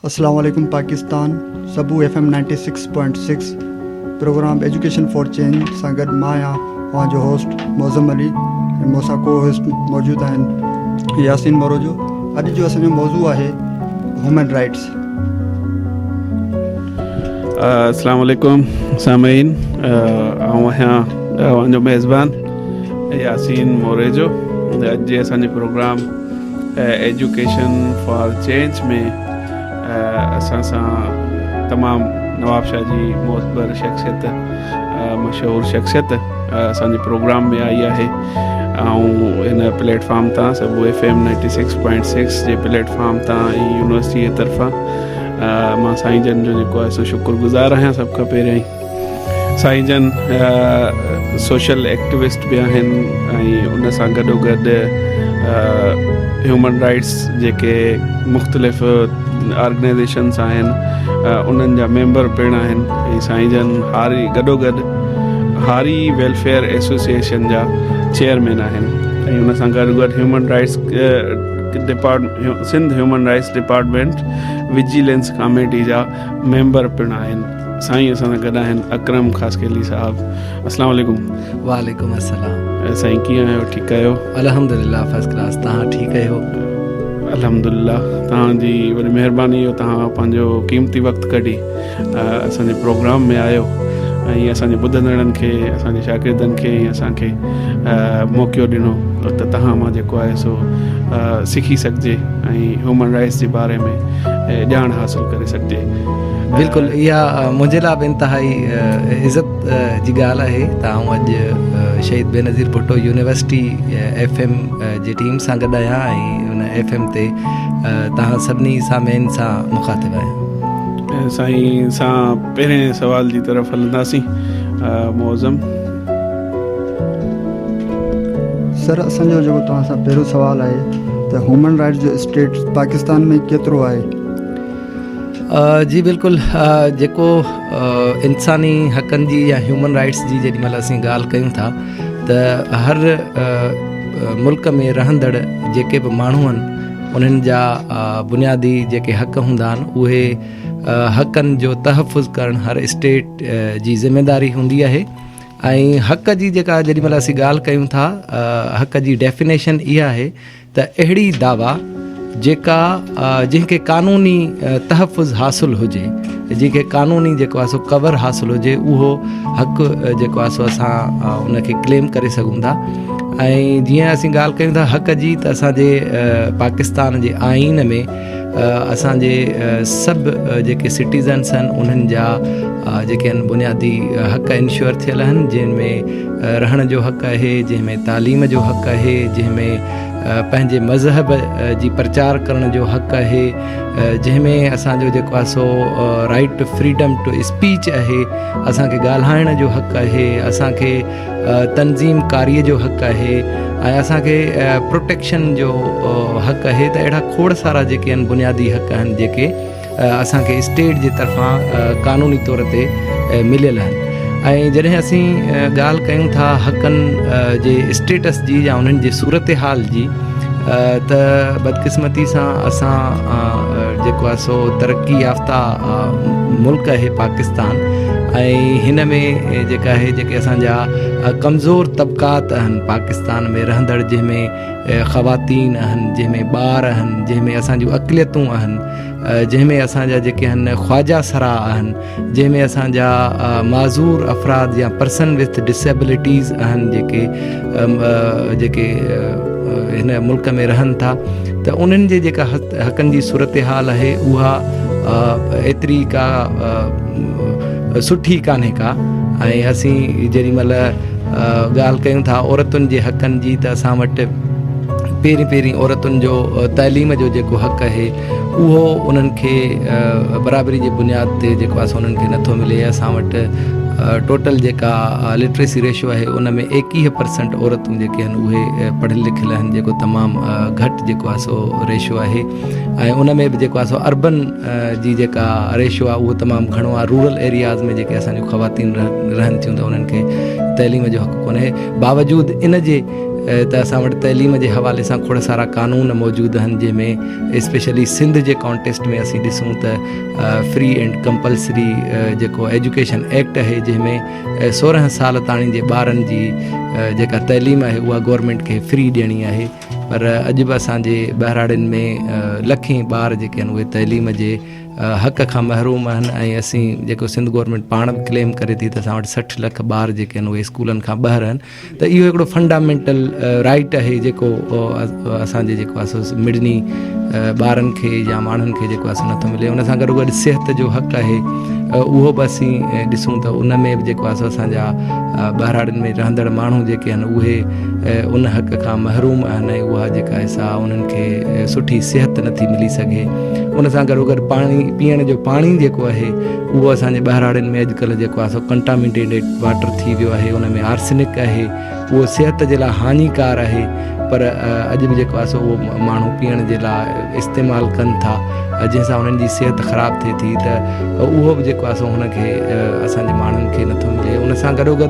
अस्सलाम वालेकुम Pakistan Sabu FM 96.6 program education for change सां गॾु मां आहियां तव्हांजो होस्ट मौज़म अली ऐं मूंसां को होस्ट मौजूदु आहिनि यासीन मरोजो। अॼु जो असांजो मौज़ू आहे ह्यूमन राइट्स। अस्सलाम वालेकुम सामीन, आऊं आहियां तव्हांजो मेज़बान यासीन मोरेजो। अॼु जे असांजे प्रोग्राम एजुकेशन फॉर चेंज में असां सां तमामु नवाब शाह जी मोतबर शख्सियत, मशहूर शख्सियत असांजे प्रोग्राम में आई आहे। ऐं हिन प्लेटफॉर्म तां सबू FM 96.6 जे प्लेटफॉर्म तां ऐं यूनिवर्सिटी जे तरफ़ां मां साईं जन जो जेको आहे सो शुक्रगुज़ार आहियां। सभ खां पहिरियों ई साईं जन सोशल एक्टिविस्ट बि आहिनि ऐं उन सां गॾोगॾु ह्यूमन राइट्स जेके मुख़्तलिफ़ ऑर्गेनाइजेशन्स आहिनि उन्हनि जा मेंबर पिण आहिनि। ऐं साईं जन गॾोगॾु हारी वेलफेयर एसोसिएशन जा चेयरमैन आहिनि ऐं उन सां गॾोगॾु human rights Sindh human rights department vigilance committee जा मेंबर पिण आहिनि। साईं असां सां गॾु आहिनि अकरम ख़ासकेली साहब। अस्सलाम वालेकुम। वालेकुम अस्सलाम। साईं कीअं आहियो? ठीकु आहियो? अल्हम्दुलिल्लाह फर्स्ट क्लास। तव्हां ठीकु आहियो? अल्हम्दुलिल्लाह, तव्हांजी वॾी महिरबानी हो, तव्हां पंहिंजो क़ीमती वक़्तु कढी असांजे प्रोग्राम में आयो ऐं असांजे ॿुधंदड़नि खे, असांजे शागिर्दनि खे ऐं असांखे मौक़ो ॾिनो त तव्हां मां जेको आहे सो सिखी सघिजे ऐं ह्यूमन राइट्स जे बारे में ॼाण हासिलु करे सघिजे। बिल्कुलु, इहा मुंहिंजे लाइ बि इंतिहाई इज़त जी ॻाल्हि आहे त आउं अॼु शहीद बेनज़ीर भुट्टो यूनिवर्सिटी FM जी टीम सां गॾु आहियां ऐं उन FM ते तव्हां सभिनी सामेन सां मुखातिब आहियां। साईं सां पहिरें सवाल जी तरफ़ हलंदासीं। मौज़म सर, असांजो जेको तव्हां सां पहिरियों सुवालु आहे त ह्यूमन राइट्स जो स्टेटस पाकिस्तान में केतिरो आहे? जी बिल्कुलु, जेको इंसानी हक़नि जी या ह्यूमन राइट्स जी जेॾी महिल असीं ॻाल्हि कयूं था त हर मुल्क में रहंदड़ जेके बि माण्हू आहिनि उन्हनि जा बुनियादी जेके हक़ हूंदा आहिनि उहे हक़नि जो तहफ़ुज़ करणु हर स्टेट जी ज़िम्मेदारी हूंदी आहे। ऐं हक़ जी जेका जेॾी महिल असीं ॻाल्हि कयूं था, हक़ जी डेफिनेशन इहा आहे त अहिड़ी दावा जेका जंहिंखे क़ानूनी तहफ़ुज़ हासिलु हुजे, जंहिंखे क़ानूनी जेको आहे सो कवर हासिलु हुजे, उहो हक़ु जेको आहे सो असां उनखे क्लेम करे सघूं था। ऐं जीअं असीं ॻाल्हि कयूं था हक़ जी, त असांजे पाकिस्तान जे आइन में असांजे सभु जेके सिटीज़न्स आहिनि उन्हनि जा जेके आहिनि बुनियादी हक़ इंश्योर थियल आहिनि, जंहिंमें रहण जो हक़ु आहे, जंहिंमें तालीम जो हक़ु आहे, जंहिंमें पंहिंजे मज़हब जी प्रचार करण जो हक़ु आहे, जंहिंमें असांजो जेको आहे सो right to freedom to speech आहे, असांखे ॻाल्हाइण जो हक़ु आहे, असांखे तनज़ीम कारीअ जो हक़ु आहे ऐं असांखे प्रोटेक्शन जो हक़ु आहे। त अहिड़ा खोड़ सारा जेके आहिनि बुनियादी हक़ आहिनि जेके असांखे स्टेट जे तरफ़ां क़ानूनी तौर ते मिलियल आहिनि। ऐं जॾहिं असीं ॻाल्हि कयूं था हक़नि जे स्टेटस जी या उन्हनि जे सूरत हाल जी, त बदकिस्मती सां असां जेको आहे सो तरक़ी याफ़्ता मुल्क आहे पाकिस्तान, ऐं हिन में जेका आहे जेके असांजा कमज़ोर तबक़ात आहिनि पाकिस्तान में रहंदड़, जंहिंमें ख़वातीन आहिनि, जंहिंमें ॿार आहिनि, जंहिंमें असांजूं अक़लियतूं आहिनि, जंहिंमें असांजा जेके आहिनि ख्वाजा सरा आहिनि, जंहिंमें असांजा माज़ूर अफ़राद या पर्सन विथ डिसेबिलिटीज़ आहिनि जेके हिन मुल्क में रहनि था, त उन्हनि जे जेका हक़नि जी सूरत हाल आहे उहा एतिरी का सुठी कान्हे का। ऐं असीं जेॾी महिल ॻाल्हि कयूं था औरतुनि जे हक़नि जी, त असां वटि पहिरीं औरतुनि जो तइलीम जो जेको हक़ु आहे उहो उन्हनि खे बराबरी जे बुनियाद ते जेको आहे सो उन्हनि खे नथो मिले। असां वटि टोटल जेका लिटरेसी रेशो आहे उन में 21% औरतूं जेके आहिनि उहे पढ़ियल लिखियल आहिनि, जेको तमामु घटि जेको आहे सो रेशो आहे। ऐं उन में बि जेको आहे सो अर्बन जी जेका रेशो आहे उहो तमामु घणो आहे। रूरल एरियाज़ में जेके असांजूं ख़वातीन रहनि थियूं त उन्हनि खे तइलीम जो हक़ु कोन्हे। बावजूदि इन जे त असां वटि तइलीम जे हवाले सां खोड़ सारा कानून मौजूदु आहिनि, जंहिंमें स्पेशली सिंध जे कॉन्टेस्ट में असीं ॾिसूं त फ्री एंड कंपलसरी जेको एजुकेशन एक्ट आहे, जंहिंमें 16 साल ताणी जे ॿारनि जी जेका तइलीम आहे उहा गवर्नमेंट खे फ्री ॾियणी आहे। पर अॼु बि असांजे ॿहिराड़ियुनि में लखें ॿार जेके आहिनि उहे तइलीम जे हक़ खां महरूम आहिनि, ऐं असीं जेको सिंध गवर्नमेंट पाण बि क्लेम करे थी त असां वटि 60 लख ॿार जेके आहिनि उहे स्कूलनि खां ॿाहिरि आहिनि। त इहो हिकिड़ो फंडामेंटल राइट आहे जेको असांजे जेको आहे सो मिड़नी ॿारनि खे या माण्हुनि खे जेको आहे सो नथो मिले। उन सां गॾोगॾु सिहत जो हक़ आहे, उहो बि असीं ॾिसूं त उन में बि जेको आहे सो असांजा ॿहिराड़ियुनि में रहंदड़ माण्हू जेके आहिनि उहे उन हक़ खां महरूम आहिनि, ऐं उहा जेका आहे सा उन्हनि खे सुठी सिहत नथी मिली सघे। उन सां गॾोगॾु पाणी पीअण जो पाणी जेको आहे उहो असांजे ॿहिराड़ियुनि में अॼुकल्ह जेको आहे सो कंटामिनेटेड वाटर थी वियो आहे, उन में आर्सेनिक आहे, उहो सिहत जे लाइ हानिकार आहे। पर अॼु बि जेको आहे सो उहो माण्हू पीअण जे लाइ इस्तेमालु कनि था, जंहिंसां उन्हनि जी सिहत ख़राबु थिए थी। त उहो बि जेको आहे सो हुनखे असांजे माण्हुनि खे नथो मिले। उन सां गॾोगॾु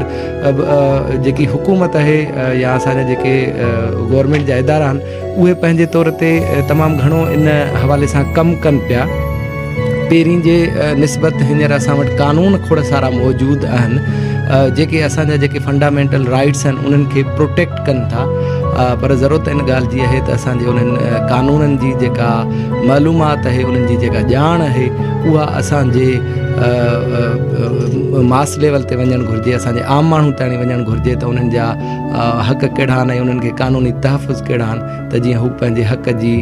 जेकी हुकूमत आहे या असांजा जेके गवर्नमेंट जा इदारा आहिनि उहे पंहिंजे तौर ते तमामु घणो इन हवाले सां कमु कनि पिया। पहिरीं जे निस्बत हींअर असां वटि कानून खोड़ सारा मौजूदु आहिनि, जेके असांजा जेके फंडामेंटल राइट्स आहिनि उन्हनि खे प्रोटेक्ट कनि था। पर ज़रूरत इन ॻाल्हि जी आहे त असांजे उन्हनि कानूननि जी जेका मालूमात आहे, उन्हनि जी जेका ॼाण आहे, उहा असांजे मास लेवल ते वञणु घुरिजे, असांजे आम माण्हू ताईं वञणु घुरिजे त उन्हनि जा हक़ कहिड़ा आहिनि ऐं उन्हनि खे क़ानूनी तहफ़ुज़ कहिड़ा आहिनि, त जीअं हू पंहिंजे हक़ जी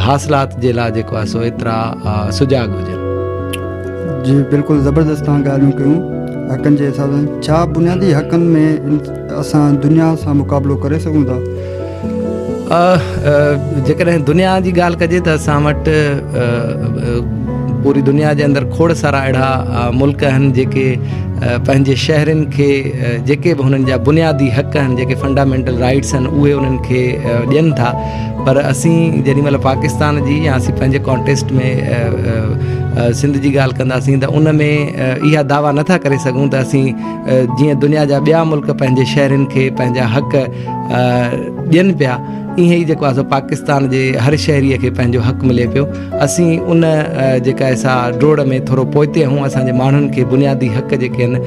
हासिलात जे लाइ जेको आहे सो एतिरा सुजाॻ हुजनि। जी बिल्कुलु ज़बरदस्त तव्हां ॻाल्हियूं कयूं हक़नि जे हिसाब सां। छा बुनियादी हक़नि में असां दुनिया सां मुक़ाबिलो करे सघूं था? जेकॾहिं दुनिया जी ॻाल्हि कजे त असां वटि पूरी दुनिया जे अंदरि खोड़ सारा अहिड़ा मुल्क आहिनि जेके पंहिंजे शहरनि खे जेके बि हुननि जा बुनियादी हक़ आहिनि, जेके फंडामेंटल राइट्स आहिनि, उहे उन्हनि खे ॾियनि था। पर असीं जेॾीमहिल पाकिस्तान जी या असीं पंहिंजे कॉन्टेस्ट में सिंध जी ॻाल्हि कंदासीं त उन में इहा दावा नथा करे सघूं त असीं जीअं दुनिया जा ॿिया मुल्क पंहिंजे शहरनि खे पंहिंजा हक़ ॾियनि पिया, ईअं ई जेको आहे सो पाकिस्तान जे हर शहरीअ खे पंहिंजो हक़ मिले पियो। असीं उन जेका आहे सा ड्रोड़ में थोरो पोइते आहियूं। असांजे माण्हुनि खे बुनियादी हक़ जेके आहिनि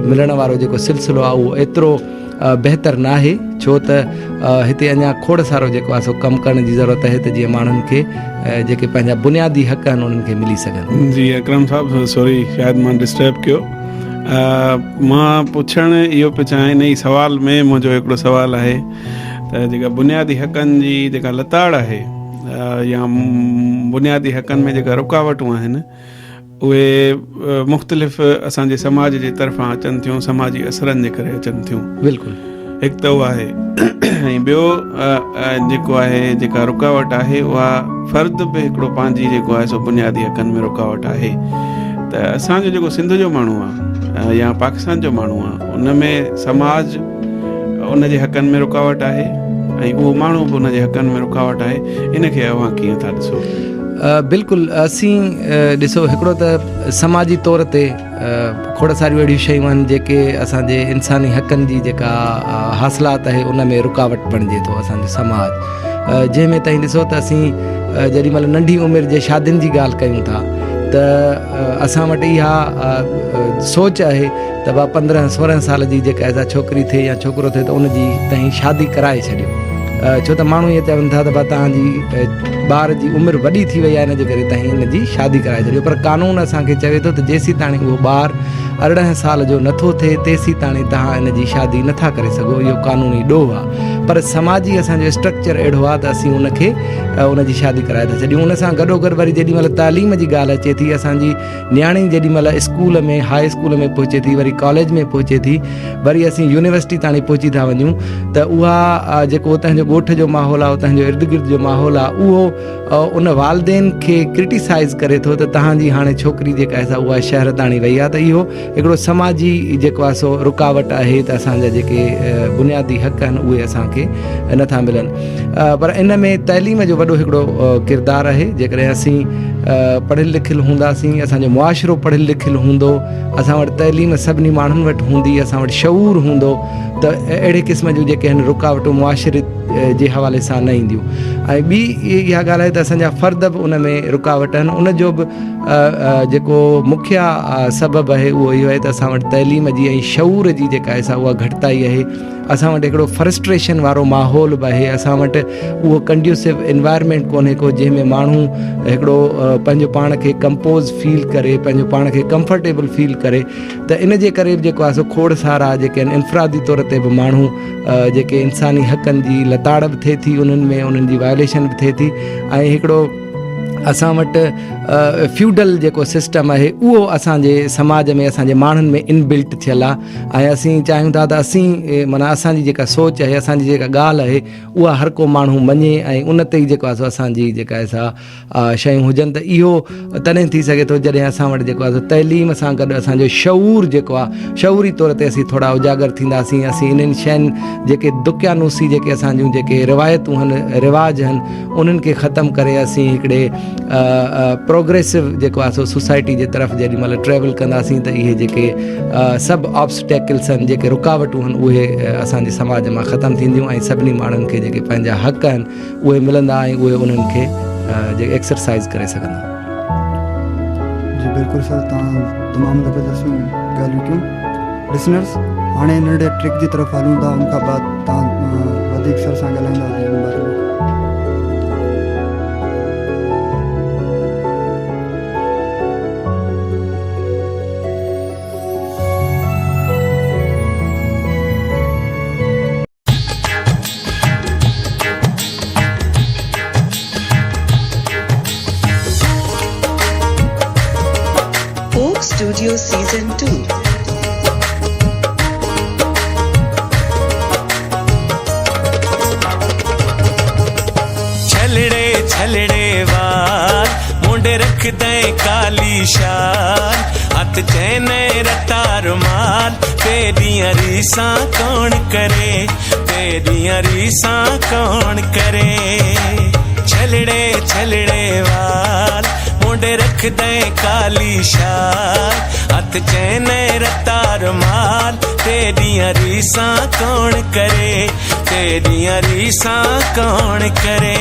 मिलण वारो जेको सिलसिलो आहे उहो एतिरो बहितर न आहे, छो त हिते अञा खोड़ सारो जेको आहे सो कमु करण जी ज़रूरत आहे त जीअं माण्हुनि खे जेके पंहिंजा बुनियादी हक़ आहिनि उन्हनि खे मिली सघनि। जी अकरम साहब, सॉरी शायदि मां डिस्टर्ब कयो। मां पुछणु इहो पियो चाहियां, इन ई सवाल में मुंहिंजो हिकिड़ो सुवालु आहे त जेका बुनियादी हक़नि जी जेका लताड़ आहे या बुनियादी हक़नि में जेका रुकावटूं आहिनि उहे मुख़्तलिफ़ असांजे समाज जे तरफ़ां अचनि थियूं, समाजी असरनि जे करे अचनि थियूं। बिल्कुलु, हिकु त उहा आहे, ऐं ॿियो जेको आहे जेका रुकावट आहे उहा फ़र्द बि हिकिड़ो पंहिंजी जेको आहे सो बुनियादी हक़नि में रुकावट आहे। त असांजो जेको सिंध जो माण्हू आहे या पाकिस्तान जो माण्हू आहे उन में समाज उन जे हक़नि में रुकावट आहे ऐं उहो माण्हू बि उन जे हक़नि में रुकावट आहे। इन खे अव्हां कीअं था ॾिसो? बिल्कुलु, असीं ॾिसो हिकिड़ो त समाजी तौर ते खोड़ सारियूं अहिड़ियूं शयूं आहिनि जेके असांजे इंसानी हक़नि जी जेका हासिलात आहे उन में रुकावट बणिजे थो असांजो समाज। जंहिंमें ताईं ॾिसो त असीं जेॾीमहिल नंढी उमिरि जे शादियुनि जी ॻाल्हि कयूं था त असां वटि इहा सोच आहे त 15-16 साल जी जेका ऐसा छोकिरी थिए या छोकिरो थिए त उनजी ताईं शादी कराए छॾियो, छो त माण्हू ईअं चवनि था त तव्हांजी ॿार जी उमिरि वॾी थी वई आहे, इन जे करे तव्हां इन जी शादी कराए छॾियो। पर कानून असांखे चवे थो त जेसीं ताणी उहो ॿारु 18 साल जो नथो थिए तेसीं ताणी तव्हां इन जी शादी नथा करे सघो, इहो कानूनी ॾोह आहे। पर समाजी असांजो स्ट्रक्चर अहिड़ो आहे त असीं उनखे उनजी शादी कराए था छॾियूं। उन सां गॾोगॾु वरी जेॾीमहिल तालीम जी ॻाल्हि अचे थी, असांजी न्याणी जेॾीमहिल स्कूल में हाई स्कूल में पहुचे थी, वरी कॉलेज में पहुचे थी, वरी असीं यूनिवर्सिटी ताणी पहुची था वञूं, त उहा जेको उतां जो ॻोठ जो माहौल आहे, उतां जो इर्द गिर्द जो माहौल आहे, उहो उन वालदेन खे क्रिटिसाइज़ करे थो त तव्हांजी हाणे छोकिरी जेका आहे उहा शहर ताणी वई आहे। त इहो हिकिड़ो समाजी जेको आहे सो रुकावट आहे त असांजा जेके बुनियादी हक़ आहिनि उहे असांखे नथा मिलनि। पर इन में तइलीम जो वॾो हिकिड़ो किरदारु आहे। जेकॾहिं असीं पढ़ियल लिखियल हूंदासीं, असांजो मुआशिरो पढ़ियल लिखियल हूंदो, असां वटि तइलीम सभिनी माण्हुनि वटि हूंदी, असां वटि शऊर हूंदो, त अहिड़े क़िस्म जूं जेके आहिनि रुकावटूं मुआशिरे जे हवाले सां न ईंदियूं। ऐं ॿी इहा ॻाल्हि आहे त असांजा फ़र्द बि उन में रुकावट आहिनि। उन जो बि जेको मुख्य सबबु आहे उहो इहो आहे त असां वटि तइलीम जी ऐं शऊर जी जेका आहे सा उहा घटिताई आहे। असां वटि हिकिड़ो फ्रस्ट्रेशन वारो माहौल बि आहे, असां वटि उहो कंड्यूसिव एनवायरमेंट कोन्हे को जंहिंमें माण्हू हिकिड़ो पंहिंजो पाण खे कंपोज़ फील करे, पंहिंजो पाण खे कंफर्टेबल फील करे। त इन जे करे जेको आहे सो खोड़ सारा जेके आहिनि इनफ़रादी तौर ते बि माण्हू जेके इंसानी हक़नि जी लताड़ बि थिए थी, उन्हनि में उन्हनि जी वायलेशन बि थिए थी। ऐं हिकिड़ो असां वटि फ्यूडल जेको सिस्टम आहे उहो असांजे समाज में असांजे माण्हुनि में इनबिल्ट थियल आहे। ऐं असीं चाहियूं था त असीं माना असांजी जेका सोच आहे, असांजी जेका ॻाल्हि आहे उहा हर को माण्हू मञे ऐं उन ते ई जेको आहे सो असांजी जेका आहे सा शयूं हुजनि। त इहो तॾहिं थी सघे थो जॾहिं असां वटि जेको आहे सो तइलीम सां गॾु असांजो शऊर जेको आहे, शऊरी तौर ते असीं थोरा उजागर थींदासीं। असीं इन्हनि शयुनि जेके दुकियानूसी जेके असांजूं जेके रिवायतूं आहिनि, रिवाज आहिनि, उन्हनि खे ख़तमु करे असीं हिकिड़े प्रोग्रेसिव जेको आहे सो सोसाइटी जे तरफ़ जेॾी महिल ट्रेवल कंदासीं त इहे जेके सभु ऑब्स्टेकल्स आहिनि, जेके रुकावटूं आहिनि, उहे असांजे समाज मां ख़तमु थींदियूं ऐं सभिनी माण्हुनि खे जेके पंहिंजा हक़ आहिनि उहे मिलंदा ऐं उहे उन्हनि खे जेके एक्सरसाइज़ करे सघंदा। जी बिल्कुलु सर, तव्हां तमामु ज़बरदस्त ॻाल्हियूं कयूं। लिसनर्स, हाणे नंढे ट्रिक जी तरफ़ हलूं था, उन खां बाद तव्हां वधीक सर सां ॻाल्हाईंदासीं हिन बारे में। Studio Season 2. छलड़े छलड़े वाल मुंडे रख दे काली शाल, हथ चैने रत्ता रुमाल, तेरियां रीसां कौन करे, तेरियां रीसां कौन करे। छलड़े छलड़े वाल मुंडे रख दे काली शाल, हथ चैने रत्ता रुमाल, तेरियां रीसां कौन करे, तेरियां रीसां कौन करे।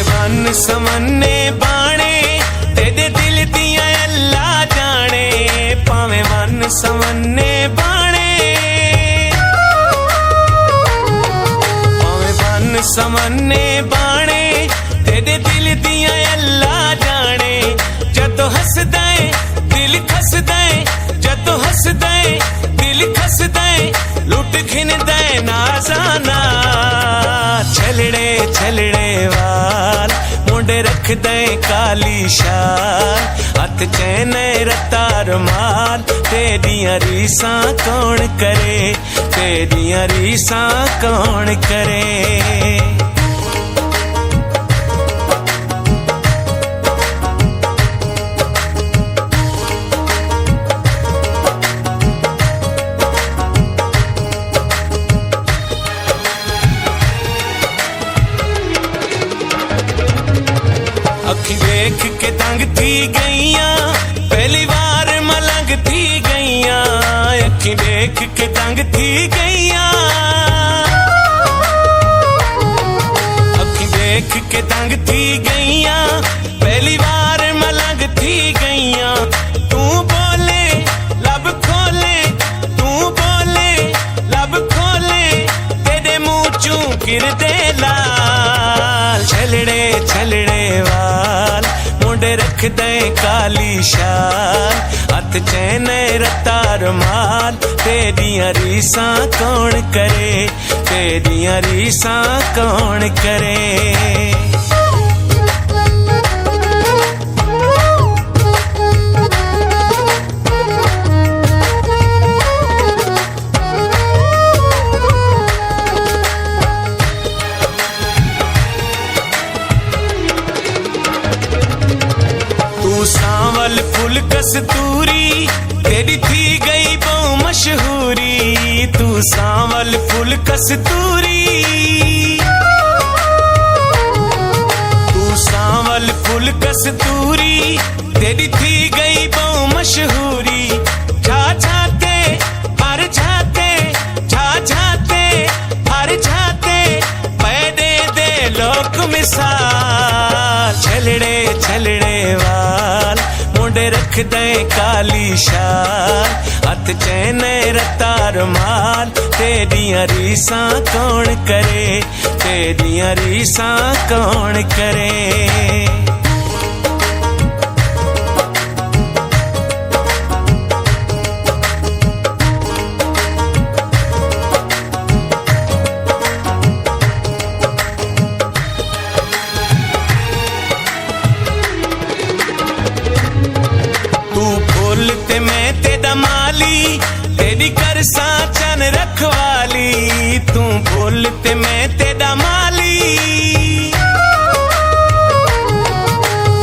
वन समन्ने बाणे तेरे दिल दिया अल्लाह जाने, पावे वन समन्ने बाणे, पावे वन समन्ने बाणे तेरे दिल दिया अल्लाह जाने। जदों हसदा दिल खसदा, जदों हसदा दिल खसदा, लुट खिनदा नाज़ाना। छलड़े छलड़े वाल मुंडे रख दे काली शाल, हथ चैने रत्ता रुमाल, तेरियां रीसां कौन करे, तेरियां रीसां कौन करे। अखी देख के तंग थी गईयां, पहली बार मलंग थी गईयां, अखी देख के तंग थी गईयां, अखी देख के तंग थी गईयां, पहली बार मलंग थी गईयां। तू बोले लब खोले, तू बोले लब खोले, तेरे मुंह चूं गिरदे लाल। छलड़े छलड़े वाल मुंडे रख दे काली शाल, हथ चैने रत्ता रुमाल, तेरियां रीसां कौन करे, तेरियां रीसां कौन करे। फुल कस्तूरी तेरी थी गई बहु मशहूरी तू सांवल फुल कस्तूरी तू सांवल फुल कस्तूरी तेरी थी गई बहु मशहूरी झा झाते हर झाते झा झाते हर झाते पैदे दे लोक मिसाल छलड़े छलड़े वाल मुंडे रख दे काली शाल हथ चैन रता रुमाल तेरियां रीसां कौन करे तेरियां रीसां कौन करे ते मैं तेरा माली तेरी कर साचन रखवाली तू बोल ते मैं तेरा माली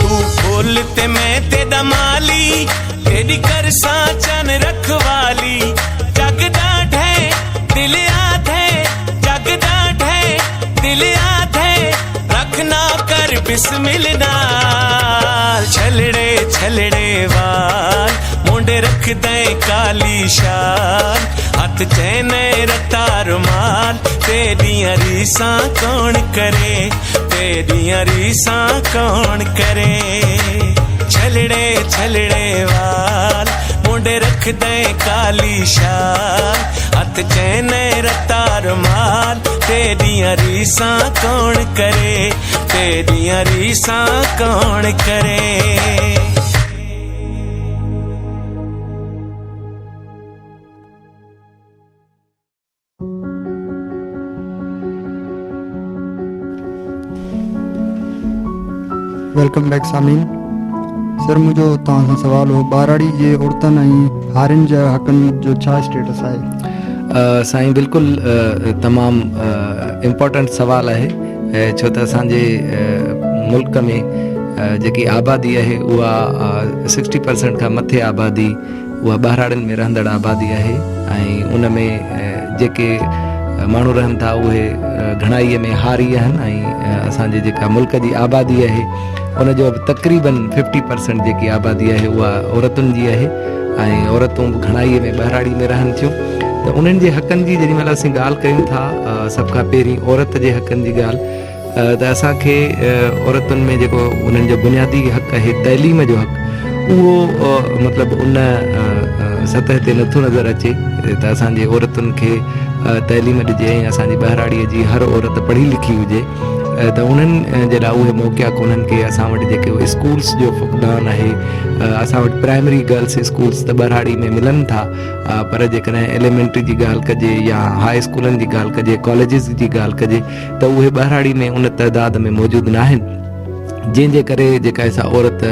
तू बोल ते मैं तेरा माली तेरी कर साचन रखवाली जग डाढ़े दिल आधे जग डाढ़े दिल आधे रखना कर बिस्मिल्ला छलड़े छलड़े वाल मुंडे रख दे काली शाल हथ चैन रता रुमाल तेरियां रीसां कौन करे तेरियां रीसां कौन करे छलड़े छलड़े वाल मुंडे रख दे काली शाल हथ चैन रता रुमाल तेरियां रीसां कौन करे तेरियां रीसां कौन करे वेलकम बैक सामीन सर मुझो तव्हां सां सवाल हो ॿाराड़ी जे औरतनि ऐं हारियुनि जे हक़नि जो छा स्टेटस आहे साईं बिल्कुलु तमामु इम्पोर्टेंट सवाल आहे छो त असांजे मुल्क में जेकी आबादी आहे उहा 60% खां मथे आबादी उहा ॿाराड़ियुनि में रहंदड़ आबादी आहे ऐं उन में जेके माण्हू रहनि था उहे घणाईअ में हारी आहिनि ऐं असांजे जेका मुल्क जी आबादी आहे उन जो तक़रीबन 50% जेकी आबादी आहे उहा औरतुनि जी आहे ऐं औरतूं घणाईअ में ॿाराड़ी में रहनि थियूं त उन्हनि जे हक़नि जी जेॾी महिल असीं ॻाल्हि कयूं था सभ खां पहिरीं औरत जे हक़नि जी ॻाल्हि त असांखे औरतुनि में जेको उन्हनि जो बुनियादी हक़ आहे तइलीम जो हक़ उहो मतिलबु उन सतह ते नथो नज़र अचे त असांजे औरतुनि खे तइलीम ॾिजे ऐं असांजी ॿाराड़ीअ जी हर औरत पढ़ी लिखी हुजे त उन्हनि जे लाइ उहे मौक़िया कोन्हनि के असां वटि जेके स्कूल्स जो फुक़दान आहे असां वटि प्राइमरी गर्ल्स स्कूल्स त ॿाराड़ी में मिलनि था पर जेकॾहिं एलिमेंट्री जी ॻाल्हि कजे या हाई स्कूलनि जी ॻाल्हि कजे कॉलेजिस जी ॻाल्हि कजे त उहे ॿाराड़ी में उन तइदाद में मौजूदु न आहिनि जंहिंजे करे जेका सा औरत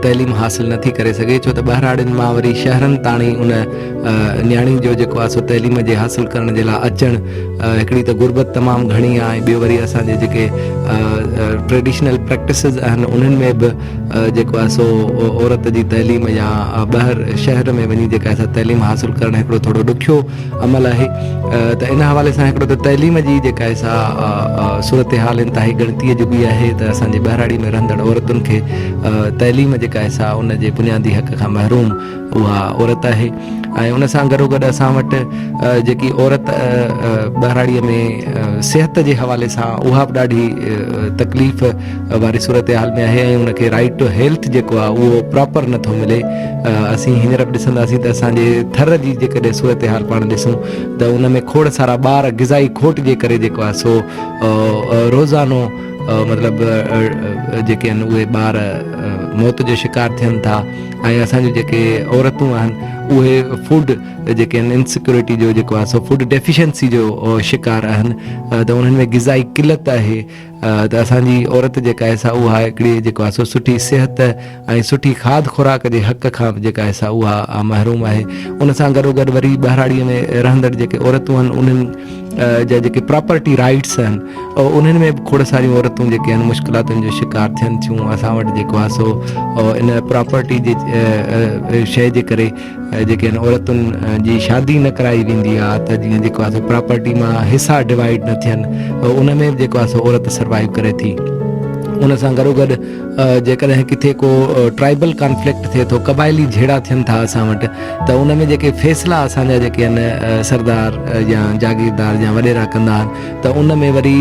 तइलीम हासिल नथी करे सघे छो त ॿाराड़ियुनि मां वरी शहरनि ताणी उन न्याणी जो जेको आहे सो तइलीम जे हासिल करण जे लाइ अचणु हिकिड़ी त गुरबत तमामु घणी आहे ऐं ॿियो वरी असांजे जेके ट्रेडिशनल प्रैक्टिसिस आहिनि उन्हनि में बि जेको आहे सो औरत जी तइलीम या ॿाहिरि शहर में वञी जेका असां तइलीम हासिल करणु हिकिड़ो थोरो ॾुखियो अमल आहे त इन हवाले सां हिकिड़ो त तइलीम जी जेका सा सूरत हाल इंतिहाई गणतीअ जो बि आहे त असांजे ॿाराड़ी में रहंदड़ औरतुनि खे तइलीम जेका आहे सा उन जे बुनियादी हक़ खां महरूम उहा औरत आहे ऐं उन सां गॾोगॾु असां वटि जेकी औरत ॿाराड़ीअ में सिहत जे हवाले सां उहा बि ॾाढी तकलीफ़ वारी सूरत हाल में आहे ऐं उनखे राइट टू हेल्थ जेको आहे उहो प्रॉपर नथो मिले असीं हींअर बि ॾिसंदासीं त असांजे थर जी जेकॾहिं सूरत हाल पाण ॾिसूं त उन में खोड़ सारा ॿार ग़िज़ाई खोट जे करे जेको आहे सो रोज़ानो मतिलबु जेके आहिनि उहे ॿार मौत जो शिकार थियनि था ऐं असांजूं जेके औरतूं आहिनि उहे फूड जेके आहिनि इनसिक्योरिटी जो जेको आहे सो फूड डेफिशिएंसी जो शिकार आहिनि त उन्हनि में ग़िज़ाई किलत आहे त असांजी औरत जेका आहे सा उहा हिकिड़ी जेको आहे सो सुठी सिहत ऐं सुठी खाद खुराक जे हक़ खां जेका आहे सा उहा महरूम आहे उन सां गॾोगॾु वरी ॿाराड़ीअ में रहंदड़ जेके औरतूं आहिनि उन्हनि जा जेके प्रॉपर्टी राइट्स आहिनि उन्हनि में बि खोड़ सारियूं औरतूं जेके आहिनि मुश्किलातुनि जो शिकार थियनि थियूं। असां वटि जेको आहे सो इन प्रॉपर्टी जे शइ जे करे जेके आहिनि औरतुनि जी शादी न कराई वेंदी आहे त जीअं जेको आहे सो प्रॉपर्टी मां हिसा डिवाइड न थियनि उन में बि जेको आहे सो औरत सर्वाइव करे थी। उन सां गॾोगॾु जेकॾहिं किथे को ट्राइबल कॉन्फ्लिक्ट थिए थो, क़बाइली झेड़ा थियनि था असां वटि, त उन में जेके फ़ैसिला असांजा जेके आहिनि सरदार या जागीरदार या वॾेरा कंदा आहिनि त उन में वरी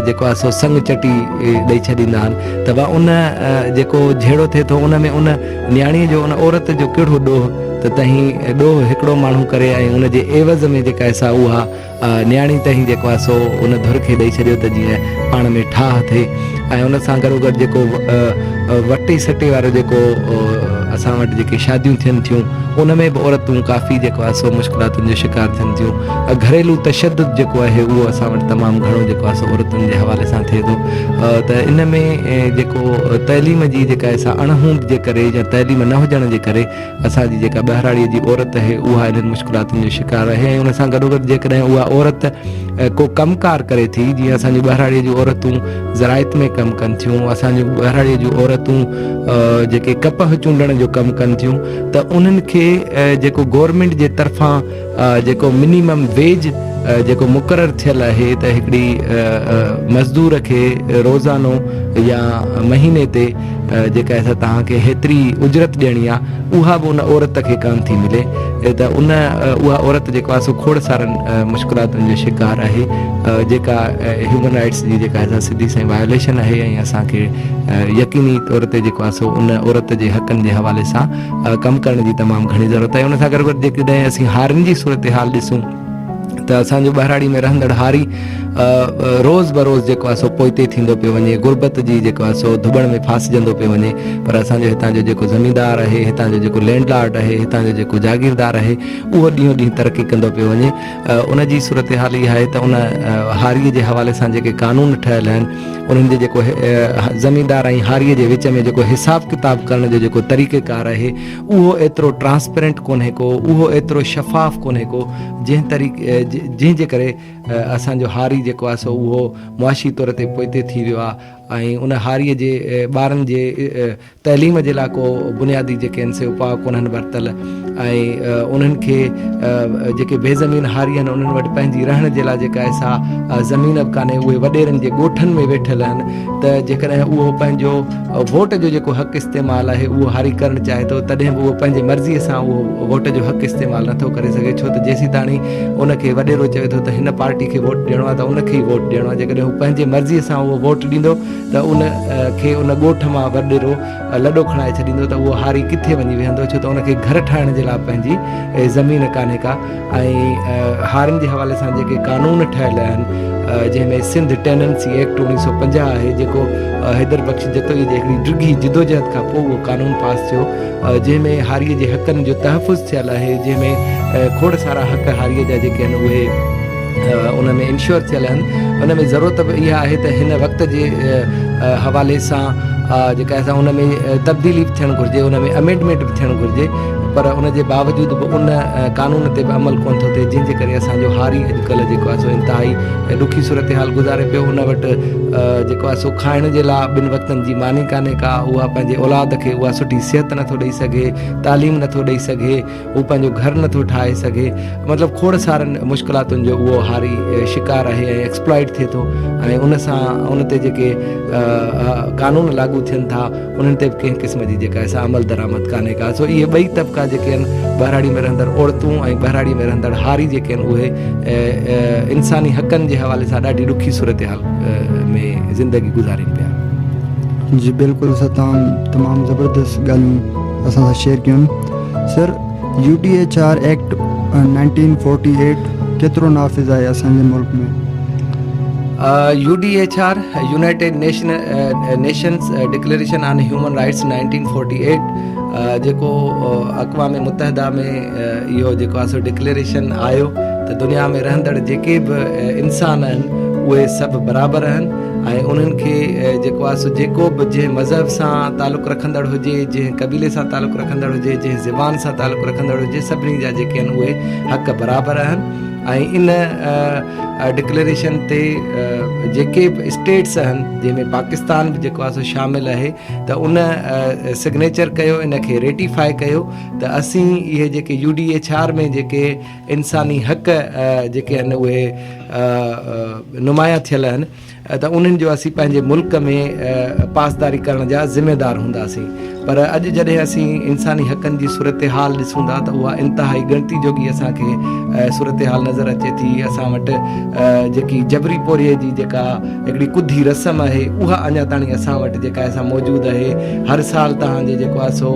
जेको आहे सो संग चटी ॾेई छॾींदा आहिनि त उन जेको झेड़ो थिए थो उन में उन न्याणीअ जो उन औरत जो कहिड़ो ॾोह त तहीं ॾोह हिकिड़ो माण्हू करे ऐं उन जे एवज़ में जेका आहे सा उहा न्याणी तहीं जेको आहे सो उन धुर खे ॾेई छॾियो त जीअं पाण में ठाह थिए। ऐं उन सां गॾोगॾु जेको वटी सटे वारो जेको असां वटि जेके शादियूं थियनि थियूं उन में बि औरतूं काफ़ी जेको आहे सो मुश्किलातुनि जो शिकार थियनि थियूं। घरेलू तशद्दुद जेको आहे उहो असां वटि तमामु घणो जेको आहे सो औरतुनि जे हवाले सां थिए थो। त इन में जेको तइलीम जी जेका आहे सा अणहूंद जे करे या तइलीम न हुजण जे करे असांजी जेका ॿहिराड़ीअ जी औरत आहे उहा इन्हनि मुश्किलातुनि जो शिकार आहे। ऐं उन सां गॾोगॾु जेकॾहिं उहा औरत को कमकार करे थी, जीअं असांजी ॿहिराड़ीअ जूं औरतूं ज़राइत में कमु कनि थियूं, असांजी ॿहिराड़ीअ जूं औरतूं जेके कपह चूंडण जो कमु कनि थियूं, त उन्हनि खे जेको गवर्नमेंट जे तरफ़ां जेको मिनिमम वेज जेको मुक़ररु थियलु आहे त हिकिड़ी मज़दूर खे रोज़ानो या महीने ते जेका आहे तव्हांखे हेतिरी उजरत ॾियणी आहे उहा बि उन औरत खे कान थी मिले त उहा औरत जेको आहे सो खोड़ सारनि मुश्किलातुनि जो शिकार आहे जेका ह्यूमन राइट्स जी जेका आहे सिधी सां वायोलेशन आहे। ऐं असांखे यकीनी तौर ते जेको आहे सो उन औरत जे हक़नि जे हवाले सां कमु करण जी तमामु घणी ज़रूरत आहे। उन सां गॾु जेकॾहिं असीं हारियुनि जी सूरत हाल ॾिसूं त असांजो ॿहिराड़ी में रहंदड़ हारी रोज़ बरोज़ जेको आहे सो पोइते थींदो पियो वञे, गुरबत जी जेको आहे सो धुबण में फासजंदो पियो वञे। पर असांजो हितां जो जेको ज़मीनदार आहे, हितां जो जेको लैंडलॉर्ड आहे, हितां जो जेको जागीरदार आहे उहो ॾींहों ॾींहुं तरक़ी कंदो पियो वञे। उन जी सूरत हाल इहा आहे त उन हारीअ जे हवाले सां जेके कानून ठहियल आहिनि उन्हनि जे जेको ज़मीनदार ऐं हारीअ जे विच में जेको हिसाब किताब करण जो जेको तरीक़ेकार आहे उहो एतिरो ट्रांसपेरेंट कोन्हे को, उहो एतिरो शफ़ाफ़ कोन्हे को जंहिंजे करे असांजो हारी जेको आहे सो उहो मुआशी तौर ते पोइते थी वियो आहे। ऐं उन हारीअ जे ॿारनि जे तइलीम जे लाइ को बुनियादी जेके आहिनि से उपाउ कोन्हनि वरितल ऐं उन्हनि खे जेके बेज़मीन हारी आहिनि उन्हनि वटि पंहिंजी रहण जे लाइ जेका आहे सा ज़मीन बि कान्हे, उहे वॾेरनि जे ॻोठनि में वेठल आहिनि। त जेकॾहिं उहो पंहिंजो वोट जो जेको हक़ इस्तेमालु आहे उहो हारी करणु चाहे थो तॾहिं बि उहो पंहिंजे मर्ज़ीअ सां उहो वोट जो हक़ इस्तेमालु नथो करे सघे, छो त जेसीं ताणी उनखे वॾेरो चवे थो त हिन पार्टी खे वोट ॾियणो आहे त उनखे ई वोट ॾियणो आहे। जेकॾहिं हू पंहिंजे मर्ज़ीअ सां उहो वोट ॾींदो त उन खे उन ॻोठ मां वॾेरो लॾो खणाए छॾींदो त उहो हारी किथे वञी वेहंदो, छो त उनखे घर ठाहिण जे लाइ पंहिंजी ज़मीन कान्हे का। ऐं हारियुनि जे हवाले सां जेके कानून ठहियल आहिनि जंहिंमें सिंध टेनेंसी एक्ट 1950 आहे जेको हैदर बख्श जतोई जे हिकिड़ी ॾिघी जिदोजहद खां पोइ उहो कानून पास थियो जंहिंमें हारीअ जे हक़नि जो तहफ़ुज़ थियल आहे, जंहिंमें खोड़ सारा हक़ हारीअ जा जेके आहिनि उहे उन में इंश्योर थियल आहिनि। उन में ज़रूरत बि इहा आहे त हिन वक़्त जे हवाले सां जेका असां उन में तब्दीली बि थियणु घुरिजे, उन में अमेंडमेंट बि थियणु घुरिजे, पर उन जे बावजूदि बि उन कानून ते बि अमल कोन थो थिए, जंहिंजे करे असांजो हारी अॼुकल्ह जेको आहे सो इंतिहाई ॾुखी सूरत हाल गुज़ारे पियो। उन वटि जेको आहे सो खाइण जे लाइ ॿिनि वक़्तनि जी मानी कान्हे का, उहा पंहिंजे औलाद खे उहा सुठी सिहत नथो ॾेई सघे, तालीम नथो ॾेई सघे, हू पंहिंजो घर नथो ठाहे सघे, मतिलबु खोड़ सारनि मुश्किलातुनि जो उहो हारी शिकार आहे ऐं एक्सप्लॉइट थिए थो। ऐं उन सां उन ते जेके कानून लागू थियनि था उन्हनि ते बि कंहिं क़िस्म जी जेका आहे अमल दरामद कान्हे का। सो इहे ॿई तबिका जेके आहिनि ॿहिराड़ी में रहंदड़ औरतूं ऐं ॿहिराड़ी में रहंदड़ हारी जेके आहिनि उहे इंसानी हक़नि जे हवाले सां ॾाढी ॾुखी सूरत हाल में ज़िंदगी गुज़ारीनि पिया। जी बिल्कुलु सर, तमामु ज़बरदस्त ॻाल्हियूं असां सां शेयर कयूं। सर UDHR एक्ट 1948 केतिरो नाफ़िज़ आहे असांजे मुल्क में? UDHR United Nations declaration on human rights 1948 जेको अक़वाम मुतहदा में इहो जेको आहे सो डिक्लेरेशन आयो त दुनिया में रहंदड़ जेके बि इंसान आहिनि उहे सभु बराबरि आहिनि ऐं उन्हनि खे जेको आहे सो जेको बि जंहिं मज़हब सां तालुक़ु रखंदड़ हुजे, जंहिं क़बीले सां तालुक़ु रखंदड़ हुजे, जंहिं ज़बान सां तालुक़ु रखंदड़ हुजे, सभिनी जा जेके आहिनि उहे हक़ बराबरि आहिनि। ऐं इन डिक्लेरेशन ते जेके बि स्टेट्स आहिनि जंहिंमें पाकिस्तान बि जेको आहे सो शामिलु आहे त उन सिग्नेचर कयो, इन खे रेटिफाई कयो त असीं इहे जेके UDHR में जेके इंसानी हक़ जेके आहिनि उहे नुमाया थियल आहिनि त उन्हनि जो असीं पंहिंजे मुल्क में पासदारी करण जा ज़िम्मेदार हूंदासीं। पर अॼु जॾहिं असीं इंसानी हक़नि जी सूरत हाल ॾिसूं था त उहा इंतिहाई ॻणती जोगी असांखे सूरत हाल नज़र अचे थी। असां वटि जेकी जबरी पोरीअ जी जेका हिकिड़ी कुधी रस्म आहे उहा अञा ताईं असां वटि जेका असां मौजूदु आहे। हर साल तव्हांजे जेको आहे सो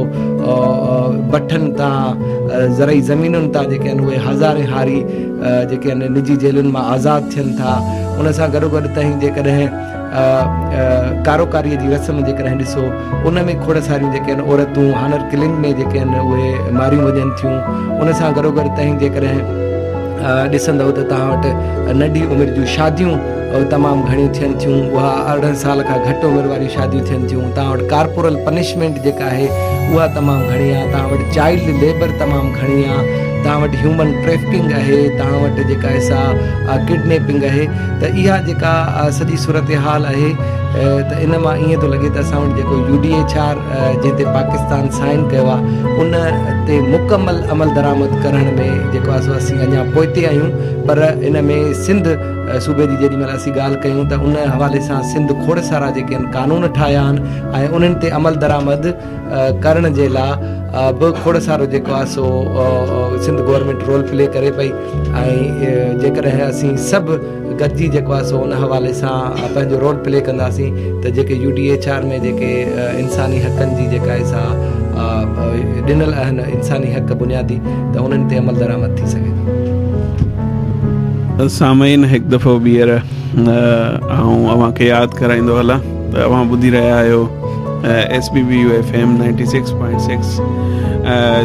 बठनि तां ज़रई ज़मीनुनि तां जेके आहिनि उहे हज़ारे हारी जेके आहिनि निजी जेलुनि मां आज़ादु थियनि था। उन सां गॾोगॾु ताईं जेकॾहिं कारोकारीअ जी रस्म जेकॾहिं ॾिसो उन में खोड़ सारियूं जेके आहिनि औरतूं हानर किलिंग में जेके आहिनि उहे मारियूं वञनि थियूं। उन सां गॾोगॾु ताईं जेकॾहिं ॾिसंदव त तव्हां वटि नंढी उमिरि जूं शादियूं तमामु घणियूं थियनि थियूं। उहा 18 साल खां घटि उमिरि वारियूं शादियूं थियनि थियूं। तव्हां वटि कार्पोरल पनिशमेंट जेका आहे उहा तमामु घणी आहे। तव्हां वटि चाइल्ड लेबर तमामु घणी आहे। तव्हां वटि ह्यूमन ट्रैफिकिंग आहे। तव्हां वटि जेका सा किडनैपिंग आहे। त इहा जेका सॼी सूरत हाल आहे त इन मां ईअं थो लॻे त असां वटि जेको UDHR जंहिं ते पाकिस्तान साइन कयो आहे उन ते मुकमल अमल दरामद करण में जेको आहे सो असीं अञा पोइते आहियूं। पर इन में सिंध सूबे जी जेॾी महिल असीं ॻाल्हि कयूं त उन हवाले सां सिंध खोड़ सारा जेके आहिनि कानून ठाहिया आहिनि ऐं उन्हनि ते अमल दरामद करण जे लाइ बि खोड़ सारो जेको आहे सो सिंध गवर्नमेंट रोल प्ले करे पई। ऐं जेकॾहिं असीं सभु गॾिजी जेको आहे सो उन हवाले सां पंहिंजो रोल प्ले कंदासीं त जेके UDHR में जेके इंसानी हक़नि जी जेका आहे सा ॾिनल आहिनि इंसानी हक़ बुनियादी त उन्हनि ते अमल दरामद थी सघे। सामईन हिकु दफ़ो ॿीहर अव्हांखे यादि कराईंदो हलां त अव्हां ॿुधी रहिया आहियो SBBU FM 96.6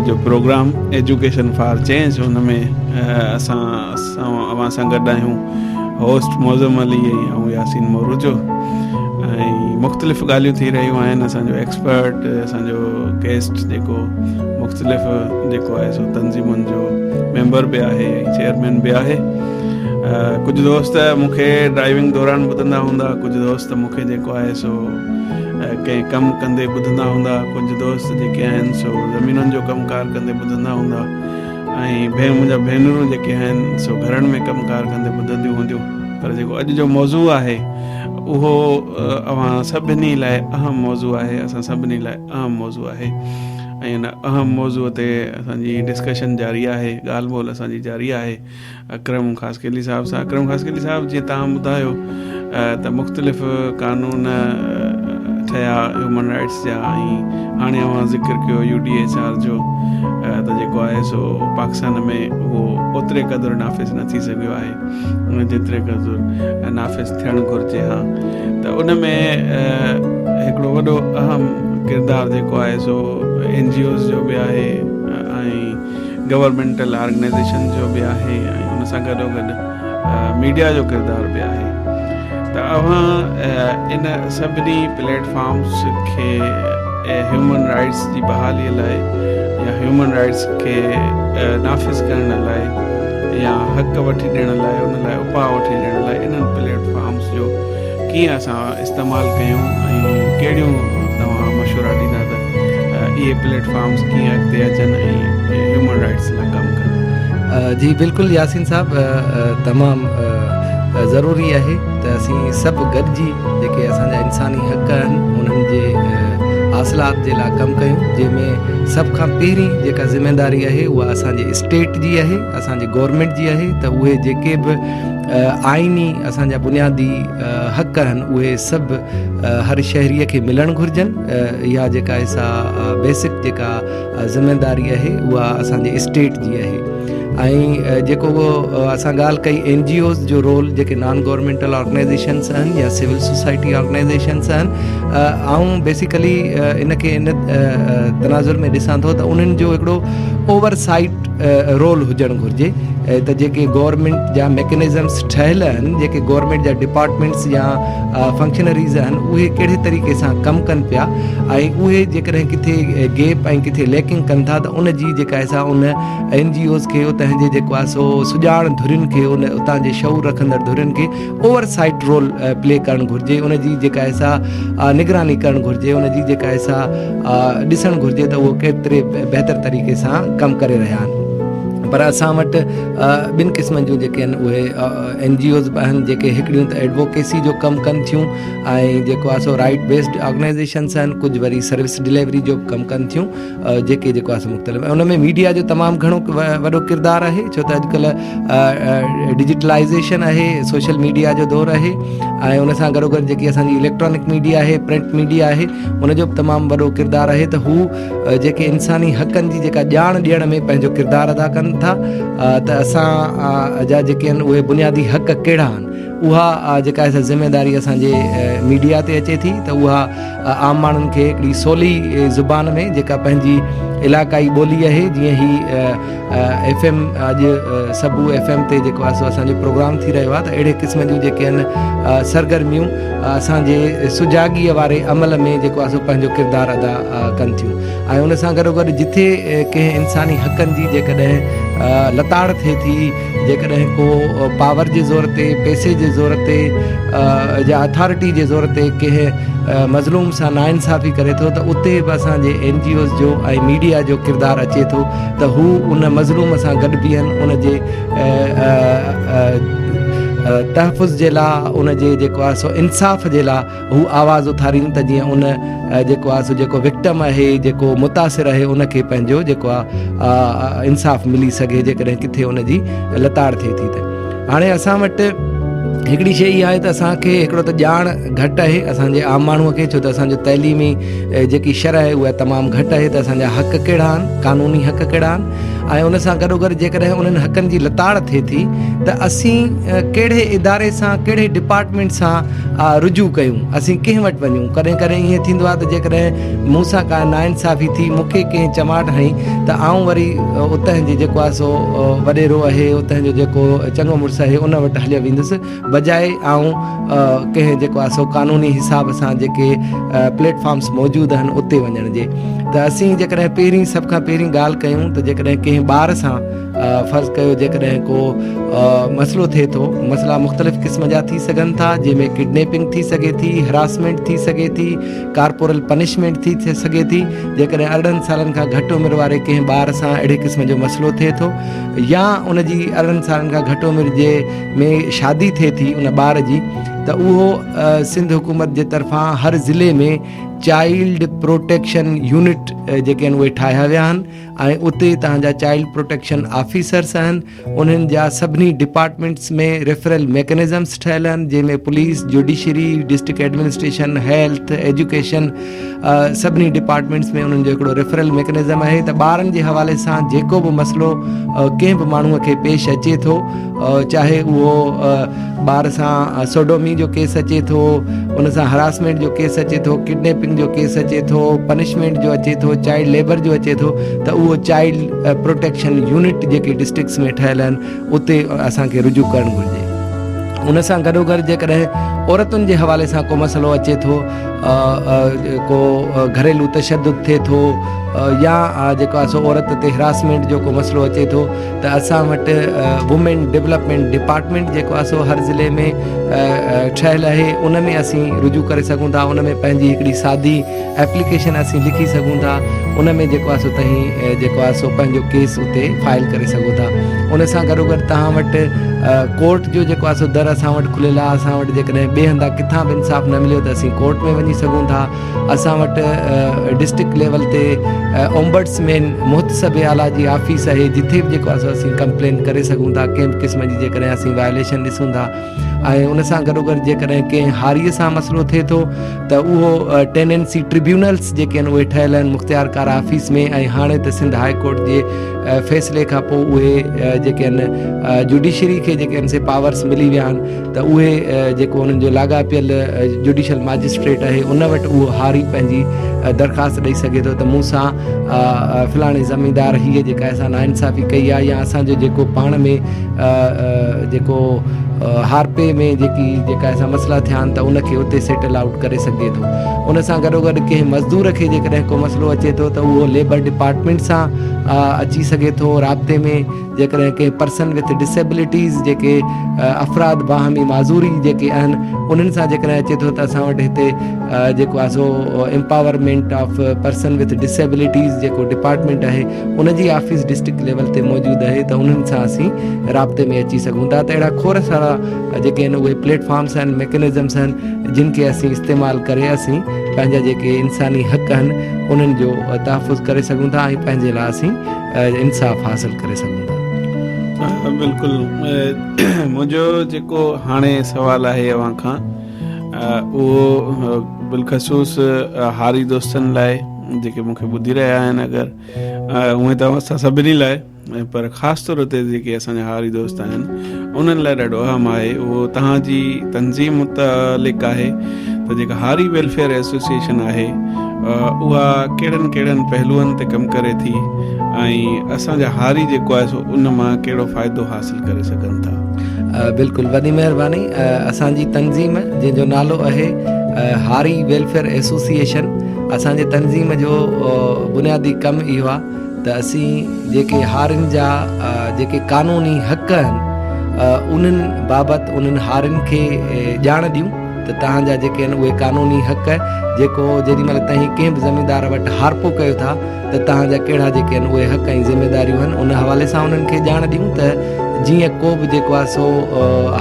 जो प्रोग्राम एजुकेशन फॉर चेंज। हुन में असां अव्हां सां गॾु आहियूं होस्ट मौज़म अली ऐं यासीन मोरूजो ऐं मुख़्तलिफ़ ॻाल्हियूं थी रहियूं आहिनि। असांजो एक्सपर्ट असांजो गेस्ट जेको मुख़्तलिफ़ जेको आहे सो तंज़ीमुनि जो मेंबर बि आहे ऐं चेयरमैन बि आहे। कुझु दोस्त मूंखे ड्राइविंग दौरान ॿुधंदा हूंदा, कुझु दोस्त मूंखे जेको आहे सो कंहिं कमु कंदे ॿुधंदा हूंदा, कुझु दोस्त जेके आहिनि सो ज़मीनुनि जो कमुकार कंदे ॿुधंदा हूंदा ऐं मुंहिंजा भेनरूं जेके आहिनि सो घरनि में कमुकार कंदे ॿुधंदियूं हूंदियूं। पर जेको अॼु जो मौज़ू आहे उहो अव्हां सभिनी लाइ अहम मौज़ू आहे। असां सभिनी लाइ अहम मौज़ू आहे ऐं इन अहम मौज़ूअ ते असांजी डिस्कशन जारी आहे, ॻाल्हि ॿोल असांजी जारी आहे अकरम ख़ासकेली साहिब सां। अकरम ख़ासकेली साहिब जीअं तव्हां ॿुधायो त मुख़्तलिफ़ क़ानून ठहिया ह्यूमन राइट्स जा ऐं हाणे अव्हां ज़िक्र कयो UDHR जो त जेको आहे सो पाकिस्तान में उहो ओतिरे क़दुरु नाफ़िज़ न थी सघियो आहे जेतिरे क़दुरु नाफ़िज़ थियणु घुरिजे। हा त उन में हिकिड़ो वॾो अहम किरदारु जेको आहे सो NGOs जो बि आहे ऐं गवर्नमेंटल ऑर्गेनाइज़ेशन जो बि आहे ऐं उन सां गॾोगॾु मीडिया जो किरदारु बि आहे। त अव्हां इन सभिनी प्लेटफॉर्म्स खे ह्यूमन राइट्स जी बहालीअ लाइ या ह्यूमन राइट्स खे नाफ़िज़ करण लाइ या हक़ वठी ॾियण लाइ उन लाइ उपाउ वठी ॾियण लाइ इन्हनि प्लेटफॉर्म्स जो कीअं असां इस्तेमालु कयूं ऐं कहिड़ियूं तव्हां मशवरा ॾींदा त इहे प्लेटफॉर्म्स कीअं अॻिते अचनि ऐं ह्यूमन राइट्स लाइ कमु कनि। जी बिल्कुलु यासीन साहब, तमामु ज़रूरी आहे त असीं सभु गॾिजी जेके असांजा इंसानी हक़ आहिनि उन्हनि जे हासिलात जे लाइ कमु कयूं, जंहिंमें सभ खां पहिरीं जेका ज़िम्मेदारी आहे उहा असांजे स्टेट जी आहे, असांजे गवर्नमेंट जी आहे त उहे जेके बि आइनी असांजा बुनियादी हक़ आहिनि उहे सभु हर शहरीअ खे मिलणु घुरिजनि। इहा जेका आहे सा बेसिक जेका ज़िम्मेदारी आहे उहा असांजे स्टेट जी आहे। ऐं जेको असां ॻाल्हि कई NGOs जो रोल, जेके नॉन गवर्नमेंटल ऑर्गेनाइज़ेशन्स आहिनि या सिविल सोसाइटी ऑर्गेनाइज़ेशन्स आहिनि, ऐं बेसिकली इन खे इन तनाज़ुर में ॾिसां थो त उन्हनि जो हिकिड़ो ओवरसाइट रोल हुजणु घुरिजे त जेके गवर्नमेंट जा मैकेनिज़म्स ठहियल आहिनि, जेके गवर्नमेंट जा डिपार्टमेंट्स या फंक्शनरीज़ आहिनि, उहे कहिड़े तरीक़े सां कमु कनि पिया ऐं उहे जेकॾहिं किथे गैप ऐं किथे लैकिंग कनि था त उन जी जेका आहे सा उन NGOs खे उतां जे जेको आहे सो सुञाण धुरियुनि खे, उन उतां जे शऊर रखंदड़ धुरियुनि खे ओवरसाइट रोल प्ले करणु घुरिजे, उन जी जेका आहे सा निगरानी करणु घुरिजे, उन जी जेका आहे सा ॾिसणु घुरिजे त उहो केतिरे बहितर तरीक़े सां कमु करे रहिया आहिनि। पर असां वटि ॿिनि क़िस्मनि जूं जेके आहिनि उहे NGOs बि आहिनि, जेके हिकिड़ियूं त एडवोकेसी जो कमु कनि थियूं ऐं जेको आहे सो राइट बेस्ड ऑर्गेनाइज़ेशन्स आहिनि, कुझु वरी सर्विस डिलीवरी जो बि कमु कनि थियूं, जेके जेको आहे सो मुख़्तलिफ़। उन में मीडिया जो तमामु घणो वॾो किरदारु आहे, छो त अॼुकल्ह डिजिटलाइज़ेशन आहे, सोशल मीडिया जो दौरु आहे ऐं उन सां गॾोगॾु जेकी असांजी इलेक्ट्रॉनिक मीडिया आहे, प्रिंट मीडिया आहे, उनजो बि तमामु वॾो किरदारु आहे त हू जेके इंसानी हक़नि जी जेका ॼाण ॾियण में पंहिंजो किरदारु अदा कनि था, त असां जा जेके आहिनि उहे बुनियादी हक़ कहिड़ा आहिनि, उहा जेका आहे ज़िमेदारी असांजे मीडिया ते अचे थी त उहा आम माण्हुनि खे हिकिड़ी सवली ज़ुबान में जेका पंहिंजी इलाक़ाई ॿोली आहे, जीअं ही FM अॼु सबू FM ते जेको आहे सो असांजो प्रोग्राम थी रहियो आहे, त अहिड़े क़िस्म जूं जेके आहिनि सरगर्मियूं असांजे सुजाॻीअ वारे अमल में जेको आहे सो पंहिंजो किरदारु अदा कनि थियूं ऐं उन सां गॾोगॾु जिथे कंहिं इंसानी हक़नि जी जेकॾहिं लताड़ थिए थी, जेकॾहिं को पावर जे ज़ोर ते, पैसे जे ज़ोर ते या अथॉरिटी जे ज़ोर ते कंहिं मज़लूम सां नाइंसाफ़ी करे थो, त उते बि असांजे NGOs जो ऐं मीडिया जो किरदारु अचे थो त हू उन मज़लूम सां गॾु बीहनि, उन जे तहफ़ुज़ जे लाइ, उन जे जेको आहे सो इंसाफ़ जे लाइ हू आवाज़ उथारीनि, त जीअं उन जेको आहे सो जेको विक्टम आहे, जेको मुतासिर आहे, उनखे पंहिंजो जेको आहे इंसाफ़ मिली सघे जेकॾहिं किथे उन जी लताड़ थिए थी। त हाणे असां वटि हिकिड़ी शइ इहा आहे त असांखे हिकिड़ो त ॼाण घटि आहे असांजे आम माण्हूअ खे, छो त असांजो तइलीमी जेकी शरह आहे उहा तमामु घटि आहे, त असांजा हक़ कहिड़ा आहिनि, क़ानूनी हक़ कहिड़ा आहिनि ऐं उन सां गॾोगॾु जेकॾहिं उन्हनि हक़नि जी लताड़ थिए थी त असीं कहिड़े इदारे सां, कहिड़े डिपार्टमेंट सां रुजू कयूं, असीं कंहिं वटि वञूं। कॾहिं कॾहिं ईअं थींदो आहे त जेकॾहिं मूं सां का नाइंसाफ़ी थी, मूंखे कंहिं चमाट हई, त आऊं वरी उतां जे जेको आहे सो वॾेरो आहे, उतां जो जेको चङो मुड़ुसु आहे, उन वटि हलियो वेंदुसि, बजाए ऐं कंहिं जेको आहे सो क़ानूनी हिसाब सां जेके प्लेटफॉर्म्स मौजूदु आहिनि उते वञण जे। त असीं जेकॾहिं पहिरीं सभ खां पहिरीं ॻाल्हि कयूं त जेकॾहिं कंहिं ॿार सां फ़र्ज़ु कयो जेकॾहिं को मसइलो थिए थो, मसइला मुख़्तलिफ़ क़िस्म जा थी सघनि था, जंहिंमें किडनैपिंग थी सघे थी, हरासमेंट थी सघे थी, कार्पोरल पनिशमेंट थी सघे थी, जेकॾहिं 18 सालनि खां घटि उमिरि वारे कंहिं ॿार सां अहिड़े क़िस्म जो मसइलो थिए थो या उन जी 18 सालनि खां घटि उमिरि जे में शादी थिए थी उन ॿार जी, त उहो सिंध हुकूमत जे तरफ़ां हर ज़िले में चाइल्ड प्रोटेक्शन यूनिट जेके आहिनि उहे ठाहिया विया आहिनि ऐं उते तव्हांजा चाइल्ड प्रोटेक्शन ऑफिसर्स आहिनि, उन्हनि जा सभिनी डिपार्टमेंट्स में रेफरल मैकेनिज़म्स ठहियल आहिनि, जंहिंमें police, judiciary, district administration, health, education, सभिनी डिपार्टमेंट्स में उन्हनि जो हिकिड़ो रेफरल मैकेनिज़म आहे त ॿारनि जे हवाले सां जेको बि मसइलो कंहिं बि माण्हूअ खे पेश अचे थो, चाहे उहो ॿार सां सोडोमी जो केस अचे थो, उन सां हरासमेंट जो केस अचे थो, किडनैपिंग जो केस अचे थो, पनिशमेंट जो अचे थो, चाइल्ड लेबर जो अचे थो, त उहो चाइल्ड प्रोटेक्शन यूनिट जेके डिस्ट्रिक्ट्स में ठहियल आहिनि उते असांखे रुजू करणु घुरिजे। उन सां गॾोगॾु जेकॾहिं औरतुनि जे हवाले सां को मसइलो अचे थो, को घरेलू तशद्दुद थिए थो या जेको आहे सो औरत ते हरासमेंट जो को मसइलो अचे थो, त असां वटि वुमेन डेवलपमेंट डिपार्टमेंट जेको आहे सो हर ज़िले में ठहियल आहे, उन में असीं रुजू करे सघूं था, उन में पंहिंजी हिकिड़ी सादी एप्लीकेशन असीं लिखी सघूं था, उन में जेको आहे सो तव्हां जेको आहे सो पंहिंजो केस उते फाइल करे सघो था। उन सां गॾोगॾु तव्हां वटि कोर्ट जो जेको आहे सो दर असां वटि खुलियल आहे, असां वटि जेकॾहिं ॿिए हंधा किथां बि इंसाफ़ न मिलियो त असीं कोर्ट में वञी सघूं था। असां वटि डिस्ट्रिक्ट लेवल ते ओम्बड्समैन मुहतसब आला जी ऑफिस आहे, जिथे बि जेको आहे सो असीं कंप्लेन करे सघूं था कंहिं बि क़िस्म जी जेकॾहिं असीं वायलेशन ॾिसूं था। ऐं उन सां गॾोगॾु जेकॾहिं कंहिं हारीअ सां मसइलो थिए थो त उहो टेनेंसी ट्रिब्यूनल्स जेके आहिनि उहे ठहियल आहिनि मुख़्तियार कारा ऑफिस में, ऐं हाणे त सिंध हाई कोर्ट जे फ़ैसिले खां पोइ उहे जेके आहिनि जुडिशरी खे जेके आहिनि से पावर्स मिली विया आहिनि, त उहे जेको उन्हनि जो लाॻापियल जुडिशल मैजिस्ट्रेट आहे उन वटि उहो हारी पंहिंजी दरख़्वास्त ॾेई सघे थो त मूंसां फ़लाणे ज़मींदार हीअ जेका असां नाइंसाफ़ी कई आहे, या असांजो जेको पाण में जेको हारपे में जेका असां मसइला थिया आहिनि त उनखे उते सेटल आउट करे सघे थो। उन सां गॾोगॾु कंहिं मज़दूर खे जेकॾहिं को मसइलो अचे थो त उहो लेबर डिपार्टमेंट सां अची सघे थो राब्ते में। जेकॾहिं कंहिं पर्सन विथ डिसेबिलिटीज़ जेके अफ़राद बाहमी माज़ूरी जेके आहिनि उन्हनि सां जेकॾहिं अचे थो त असां वटि हिते जेको आहे सो empowerment of person with disabilities जेको डिपार्टमेंट आहे उनजी ऑफिस डिस्ट्रिक्ट लेवल ते मौजूदु आहे, त उन्हनि सां असीं राब्ते में अची सघूं था। त अहिड़ा खोड़ सारा जेके आहिनि उहे प्लेटफॉर्म्स आहिनि, मैकेनिज़म्स आहिनि जिन खे असीं इस्तेमालु करे असीं पंहिंजा जेके इंसानी हक़ आहिनि उन्हनि जो तहफ़ुज़ करे सघूं था ऐं पंहिंजे लाइ असीं इंसाफ़ हासिलु करे सघूं था। बिल्कुलु। मुंहिंजो जेको हाणे सुवालु आहे अव्हां खां उहो बिलख़सूस हारी दोस्तनि लाइ जेके मूंखे ॿुधी रहिया आहिनि, अगरि उहे त असां सभिनी लाइ, पर ख़ासि तौर ते जेके असांजा हारी दोस्त आहिनि उन्हनि लाइ ॾाढो अहम आहे, उहो तव्हांजी तंज़ीम मुतालिक़ आहे त जेका हारी वेलफेयर एसोसिएशन आहे उहा कहिड़नि कहिड़नि पहलुअनि ते कमु करे थी ऐं असांजा हारी जेको आहे सो उन मां कहिड़ो फ़ाइदो हासिलु करे सघनि था। बिल्कुलु, वॾी महिरबानी। असांजी तंज़ीम जंहिंजो नालो आहे हारी वेलफेयर एसोसिएशन, असांजे तंज़ीम जो बुनियादी कमु इहो आहे त असीं जेके हारियुनि जा जेके क़ानूनी हक़ आहिनि उन्हनि बाबति उन्हनि हारियुनि खे ॼाण ॾियूं त तव्हांजा जेके आहिनि उहे क़ानूनी हक़ जेको जेॾीमहिल तव्हां कंहिं बि ज़मींदार वटि हारपो कयो था त तव्हांजा कहिड़ा जेके आहिनि उहे हक़ ऐं ज़िमेदारियूं आहिनि उन हवाले सां उन्हनि खे ॼाण ॾियूं त जीअं को बि जेको आहे सो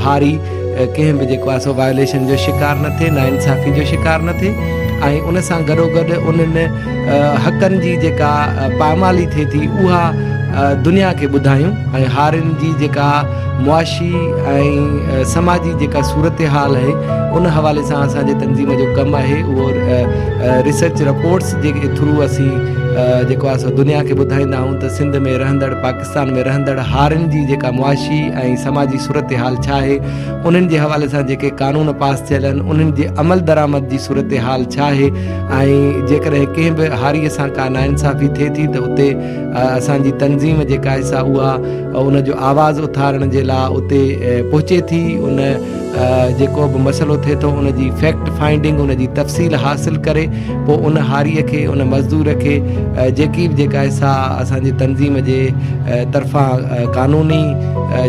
हारी कंहिं बि जेको आहे सो वायोलेशन जो शिकार न थिए, नाइंसाफ़ी जो शिकार न थिए, ऐं उन सां गॾोगॾु उन्हनि हक़नि जी जेका पामाली थिए थी उहा दुनिया खे ॿुधायूं, ऐं हारियुनि जी जेका मुआशी ऐं समाजी जेका सूरत हाल आहे उन हवाले सां असांजे तंज़ीम जो कमु आहे उहो रिसर्च रिपोर्ट्स जे थ्रू असीं जेको आहे सो दुनिया खे ॿुधाईंदा आहियूं त सिंध में रहंदड़, पाकिस्तान में रहंदड़ हारियुनि जी जेका मुआशी ऐं समाजी सूरत हाल छा आहे, उन्हनि जे हवाले सां जेके क़ानून पास थियल आहिनि उन्हनि जे अमल दरामद जी सूरत हाल छा आहे, ऐं जेकॾहिं कंहिं बि हारीअ सां का नाइंसाफ़ी थिए थी त उते असांजी तंज़ीम जेका आहे सा उहा उन जो आवाज़ु उथारण जे लाइ उते पहुचे थी, उन जेको बि मसइलो थिए थो उन जी फैक्ट फाइंडिंग, उन जी तफ़सील हासिलु करे पोइ उन हारीअ खे, उन मज़दूर खे जेकी बि जेका आहे सा असांजी तंज़ीम जे तरफ़ां क़ानूनी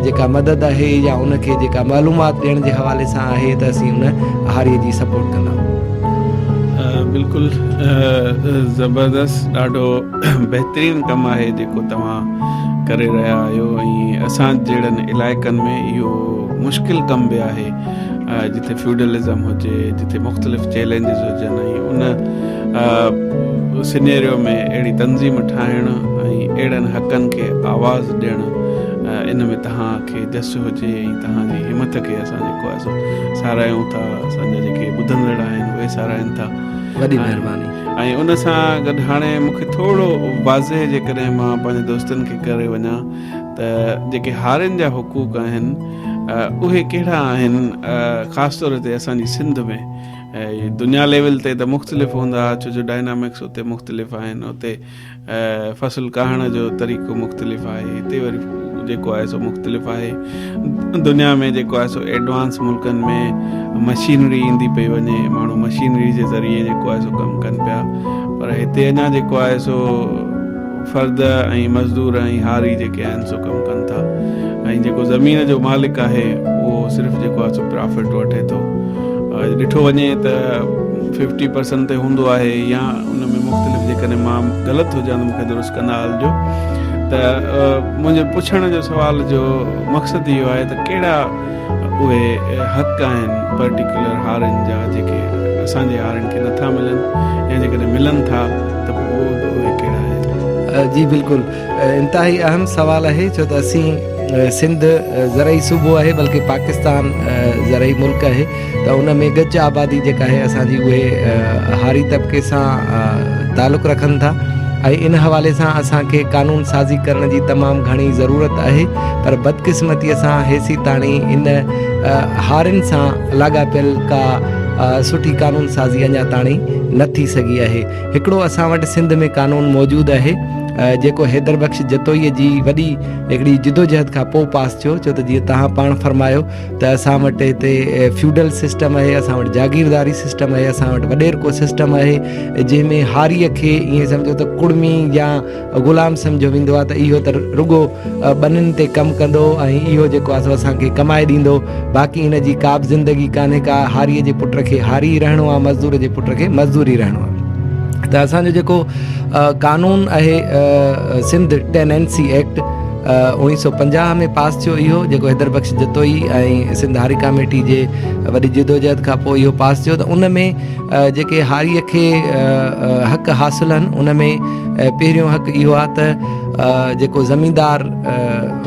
जेका मदद आहे या उनखे जेका मालूमात ॾियण जे हवाले सां आहे त असीं उन हारीअ जी सपोर्ट कंदा आहियूं। बिल्कुलु ज़बरदस्त, ॾाढो बहितरीनु कमु आहे जेको तव्हां करे रहिया आहियो, ऐं असां जहिड़नि इलाइक़नि में इहो मुश्किल कमु बि आहे जिथे फ्यूडलिज़म हुजे, जिथे मुख़्तलिफ़ चैलेंजिस हुजनि, ऐं उन सिनेरियो में अहिड़ी तंज़ीम ठाहिणु ऐं अहिड़नि हक़नि खे आवाज़ ॾियणु, इन में तव्हांखे जस हुजे ऐं तव्हांजी हिमत खे असां जेको आहे सो सारायूं था, असांजा जेके ॿुधंदड़ आहिनि उहे साराइनि था। वॾी महिरबानी। ऐं उन सां गॾु हाणे मूंखे थोरो वाज़े जेकॾहिं मां पंहिंजे दोस्तनि खे करे वञा त जेके हारियुनि जा हुक़ूक़ आहिनि उहे कहिड़ा आहिनि, ख़ासि तौर ते असांजी सिंध में। दुनिया लेवल ते त मुख़्तलिफ़ हूंदा छो जो डायनामिक्स उते मुख़्तलिफ़ आहिनि, उते फ़सुलु काढ़ण जो तरीक़ो मुख़्तलिफ़ आहे, हिते वरी जेको आहे सो मुख़्तलिफ़ आहे। दुनिया में जेको आहे सो एडवांस मुल्कनि में मशीनरी ईंदी पई वञे, माण्हू मशीनरी जे ज़रिए जेको आहे सो कमु कनि पिया, पर हिते अञा जेको आहे सो फ़र्द ऐं मज़दूर ऐं हारी जेके आहिनि सो कमु कनि था, ऐं जेको ज़मीन जो मालिक आहे उहो सिर्फ़ु जेको आहे सो प्रॉफिट वठे थो। ॾिठो वञे त 50% ते हूंदो आहे, या उन में मुख़्तलिफ़ जेकॾहिं मां ग़लति हुजां त मूंखे दुरुस्त कंदा हलिजो। त मुंहिंजे पुछण जो सुवाल जो मक़सदु इहो आहे त कहिड़ा उहे हक़ आहिनि पर्टिकुलर हारियुनि जा जेके असांजे हारियुनि खे नथा मिलनि, या जेकॾहिं मिलनि था त उहे कहिड़ा आहिनि? जी बिल्कुलु, इंतिहाई अहम सवाल आहे छो त असीं सिंध ज़रई सूबो आहे, बल्कि पाकिस्तान ज़रई मुल्क आहे, त उन में गज आबादी जेका आहे असांजी उहे हारी तबिके सां तालुक़ु रखनि था। ऐं इन हवाले सां असांखे कानून साज़ी करण जी तमामु घणी ज़रूरत आहे, पर बदकिस्मतीअ सां हेसी ताणी इन हारियुनि सां लाॻापियल का सुठी कानून साज़ी अञा ताणी न थी सघी आहे। हिकिड़ो असां वटि सिंध में कानून मौजूदु आहे जेको हैदर बख्श जतोईअ जी वॾी हिकिड़ी जिदोजहद खां पोइ पास थियो, छो त जीअं तव्हां पाण फरमायो त असां वटि हिते फ्यूडल सिस्टम आहे, असां वटि जागीरदारी सिस्टम आहे, असां वटि वॾेरको सिस्टम आहे, जंहिंमें हारीअ खे ईअं सम्झो त कुड़मी या ग़ुलाम सम्झो वेंदो आहे, त इहो त रुगो ॿनिनि ते कमु कंदो ऐं इहो जेको आहे सो असांखे कमाए ॾींदो, बाक़ी इन जी का बि ज़िंदगी कान्हे का। हारीअ जे पुट खे हारी रहणो आहे, मज़दूर जे पुट खे मज़दूरी रहणो आहे। त असांजो जेको कानून आहे सिंध टेनेंसी एक्ट 1950 में पास थियो, इहो जेको हैदर बख्श जतोई ऐं सिंध हारी कमेटी जे वॾी जिदोजहद खां पोइ इहो पास थियो। त उन में जेके हारीअ खे हक़ हासिल आहिनि, उन में पहिरियों हक़ इहो आहे त जेको ज़मींदार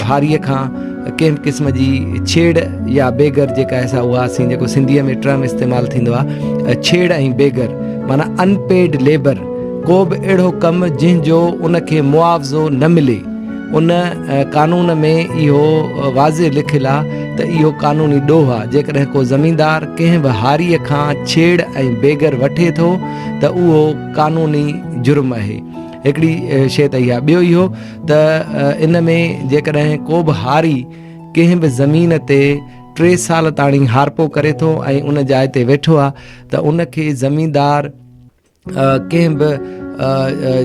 हारीअ खां कंहिं बि क़िस्म जी छेड़ या बेगर जेका आहे उहा असीं जेको सिंधीअ में टर्म इस्तेमालु थींदो आहे, छेड़ ऐं बेगर माना अनपेड लेबर, को बि अहिड़ो कमु जंहिंजो उनखे मुआवज़ो न मिले, उन कानून में इहो वाज़े लिखियलु आहे त इहो कानूनी ॾोह आहे। जेकॾहिं को ज़मींदार कंहिं बि हारीअ खां छेड़ ऐं बेगर वठे थो त उहो कानूनी जुर्म आहे। हिकिड़ी शइ त इहा। ॿियो इहो त इन में जेकॾहिं को बि हारी कंहिं बि ज़मीन ते 3 साल ताणी हारपो करे थो ऐं उन जाइ ते वेठो आहे, त उनखे ज़मींदार कंहिं बि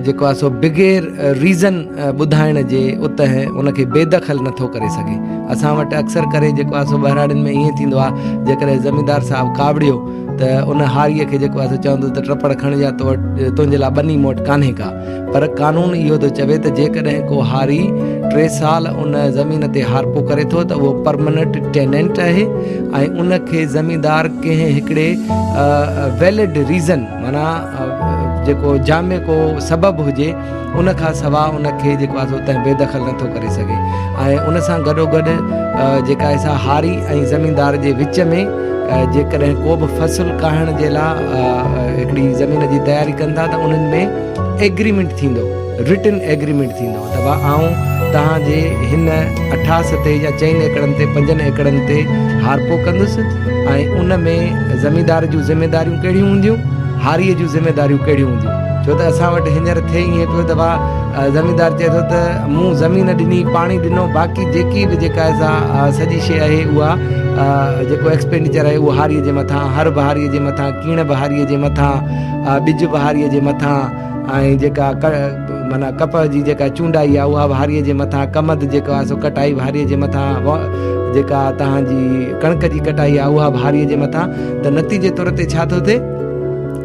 जेको आहे सो बिगैर रीज़न ॿुधाइण जे उतह उनखे बेदख़ल नथो करे सघे। असां वटि अक्सर करे जेको आहे सो बहिराड़ियुनि में ईअं थींदो आहे, जेकॾहिं ज़मींदार साहिबु कावड़ियो त उन हारीअ खे जेको आहे सो चवंदो त ट्रपड़ खणिजा, तो वटि तुंहिंजे लाइ ॿनी मूं वटि कान्हे का। पर कानून इहो थो चवे त जेकॾहिं को हारी 3 साल उन ज़मीन ते हारपो करे थो त उहो परमनेंट टेनेंट आहे ऐं उनखे ज़मींदार कंहिं हिकिड़े वैलिड रीज़न माना जेको जामे को सबबु हुजे उन खां सवाइ उनखे जेको आहे उतां बेदख़ल नथो करे सघे। ऐं उन सां गॾोगॾु जेका आहे हारी ऐं ज़मींदार जे विच में जेकॾहिं को बि फ़सुलु काढ़ण जे लाइ हिकिड़ी ज़मीन जी तयारी कनि था त उन्हनि में एग्रीमेंट थींदो, रिटन एग्रीमेंट थींदो त भाउ आऊं तव्हांजे हिन 88 ते या 4 एकड़नि ते 5 एकड़नि ते हारपो कंदुसि ऐं उन में ज़मींदार जूं ज़िमेदारियूं कहिड़ियूं हूंदियूं, हारीअ जूं ज़िमेदारियूं कहिड़ियूं हूंदियूं। छो त असां वटि हींअर थिए ईअं पियो त भाउ ज़मींदार चए थो त मूं ज़मीन ॾिनी, पाणी ॾिनो, बाक़ी जेकी बि जेका आहे सॼी शइ आहे उहा जेको एक्सपेंडिचर आहे उहो हारीअ जे मथां, हर बहारीअ जे मथां, कीण बहारीअ जे मथां, ॿिज बहारीअ जे मथां, ऐं जेका माना कपह जी जेका चूंडाई आहे उहा बहारीअ जे मथां, कमद जेको आहे सो कटाई बहारीअ जे मथां, जेका तव्हांजी कणक जी कटाई आहे उहा बहारीअ जे मथां। त नतीजे तौर ते छा थो थिए,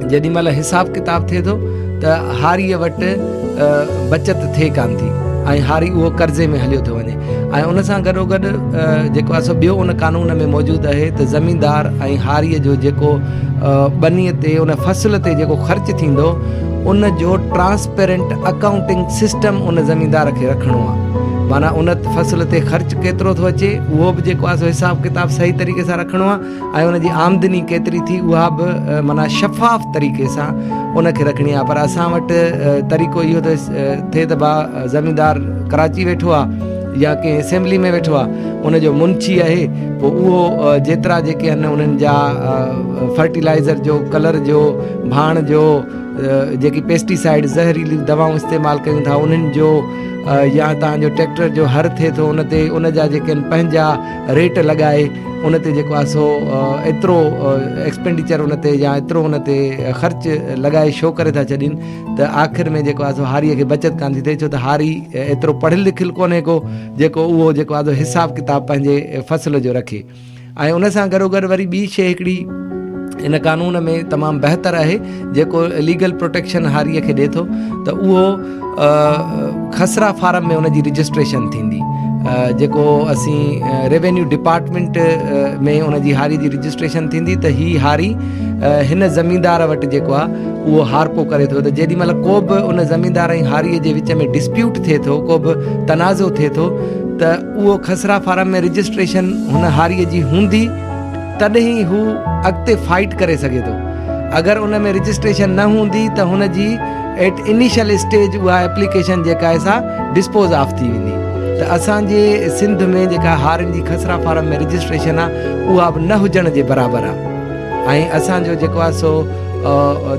जेॾी महिल हिसाब किताब थिए थो त हारीअ वटि बचति थिए कान थी ऐं हारी उहो कर्ज़े में हलियो थो वञे। ऐं उन सां गॾोगॾु जेको आहे सो ॿियो उन कानून में मौजूदु आहे त ज़मींदार ऐं हारीअ जो जेको ॿनीअ ते उन फ़सुल ते जेको ख़र्चु थींदो उन जो ट्रांसपेरेंट अकाउंटिंग सिस्टम उन ज़मींदार खे रखिणो आहे। माना उन फ़सुल ते ख़र्चु केतिरो थो अचे उहो बि जेको आहे सो हिसाब किताब सही तरीक़े सां रखिणो आहे ऐं उन जी आमदनी केतिरी थी उहा बि माना शफ़ाफ़ तरीक़े सां उनखे रखणी आहे। पर असां वटि तरीक़ो इहो त थिए त भाउ ज़मींदार कराची वेठो आहे या कंहिं असेंबली में वेठो आहे, उनजो मुंशी आहे, पोइ उहो जेतिरा जेके आहिनि उन्हनि जा फर्टिलाइज़र जो, कलर जो, भाण जो, जेकी पेस्टिसाइड ज़हरीली दवाऊं इस्तेमालु कयूं था उन्हनि जो, या तव्हांजो ट्रैक्टर जो हर थिए थो उन ते उन जा जेके आहिनि पंहिंजा रेट लॻाए उन ते जेको आहे सो एतिरो एक्सपेंडिचर उन ते या एतिरो उन ते ख़र्चु लॻाए शो करे था छॾीनि त आख़िर में जेको आहे सो हारीअ खे बचति कान थी थिए। छो त हारी एतिरो पढ़ियलु लिखियलु कोन्हे को जेको उहो जेको आहे हिसाब किताब पंहिंजे फ़सुल जो रखे। ऐं उन सां गॾोगॾु वरी ॿी शइ हिकिड़ी इन कानून में तमामु बहितर आहे जेको लीगल प्रोटेक्शन हारीअ खे ॾिए थो त उहो खसरा फार्म में उनजी रजिस्ट्रेशन थींदी, जेको असीं रेवेन्यू डिपार्टमेंट में उनजी हारी जी रजिस्ट्रेशन थींदी त ही हारी हिन ज़मींदार वटि जेको आहे उहो हारपो करे थो। त जेॾी महिल को बि उन ज़मींदार ऐं हारीअ जे विच में डिस्प्यूट थिए थो, को बि तनाज़ो थिए थो त उहो खसरा फार्म में रजिस्ट्रेशन हुन हारीअ जी हूंदी तॾहिं हू अॻिते फाइट करे सघे थो। अगरि उन में रजिस्ट्रेशन न हूंदी त हुन जी एट इनिशियल स्टेज उहा एप्लीकेशन जेका आहे सा डिस्पोज ऑफ थी वेंदी। त असांजे सिंध में जेका हारियुनि जी खसरा फार्म में रजिस्ट्रेशन आहे उहा बि न हुजण जे बराबरि आहे। ऐं असांजो जेको आहे सो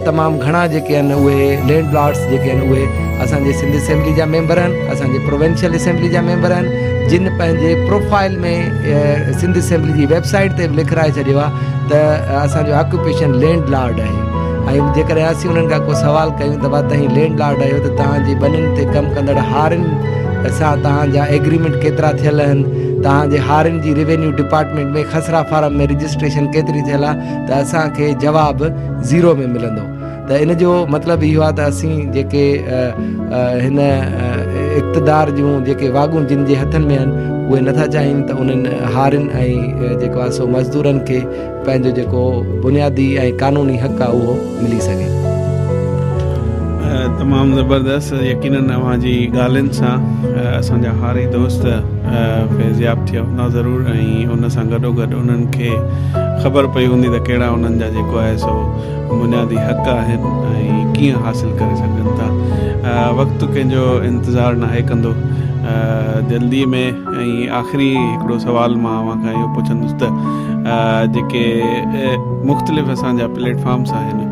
तमामु घणा जेके आहिनि उहे लैंड लॉर्ड्स जेके आहिनि उहे असांजे सिंध असेंबली जा मेंबर आहिनि, असांजे प्रोविंशियल असेंबली जा मेंबर आहिनि, जिन पंहिंजे प्रोफाइल में सिंध असेंबली जी वेबसाइट ते बि लिखाए छॾियो आहे त असांजो ऑक्यूपेशन लैंड लॉर्ड आहे। ऐं जेकॾहिं असीं उन्हनि खां को सवाल कयूं त भाउ तव्हां लैंड लॉर्ड आहियो त तव्हांजी ॿनियुनि ते कमु कंदड़ हारियुनि सां तव्हांजा एग्रीमेंट केतिरा थियल आहिनि, तव्हांजे हारियुनि जी रेवेन्यू डिपार्टमेंट में खसरा फार्म में रजिस्ट्रेशन केतिरी थियल आहे, त असांखे जवाबु 0 में मिलंदो। त इन जो मतिलबु इहो आहे त असीं जेके हिन इक़्तिदार जूं जेके वागूं जिन जे हथनि में आहिनि उहे नथा चाहिनि त उन्हनि हारियुनि ऐं जेको आहे सो मज़दूरनि खे पंहिंजो जेको बुनियादी ऐं क़ानूनी हक़ आहे उहो मिली सघे। तमामु ज़बरदस्त, यकीनन अव्हांजी ॻाल्हियुनि सां असांजा हारी दोस्त फ़ैज़याब थिया हूंदा ज़रूरु, ऐं उन सां गॾोगॾु उन्हनि खे ख़बर पई हूंदी त कहिड़ा उन्हनि जा जेको आहे सो बुनियादी हक़ आहिनि ऐं कीअं हासिलु करे सघनि था। वक़्तु कंहिंजो इंतज़ारु नाहे कंदो, जल्दी में। ऐं आख़िरी हिकिड़ो सुवाल मां अव्हां खां इहो पुछंदुसि त जेके मुख़्तलिफ़ असांजा प्लेटफॉर्म्स आहिनि,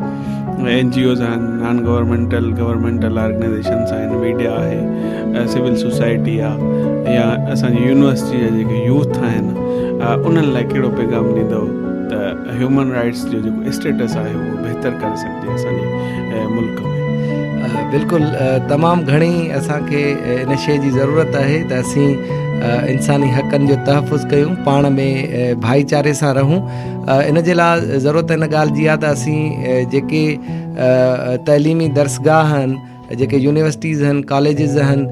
NGOs आहिनि, नॉन गवर्नमेंटल ऑर्गेनाइज़ेशन्स आहिनि, मीडिया आहे, सिविल सोसाइटी आहे, या असांजी यूनिवर्सिटी जा जेके यूथ आहिनि, उन्हनि लाइ कहिड़ो पैगाम ॾींदो त ह्यूमन राइट्स जो जेको स्टेटस आहे उहो बहितर करे सघिजे असांजे मुल्क में? बिल्कुलु, तमामु घणी असांखे इन शइ जी ज़रूरत आहे त असीं इंसानी हक़नि जो तहफ़ुज़ कयूं, पाण में भाईचारे सां रहूं। इन जे लाइ ज़रूरत इन ॻाल्हि जी आहे त असीं जेके तइलीमी दर्सगाह आहिनि, जेके यूनिवर्सिटीज़ आहिनि, कॉलेजिस आहिनि,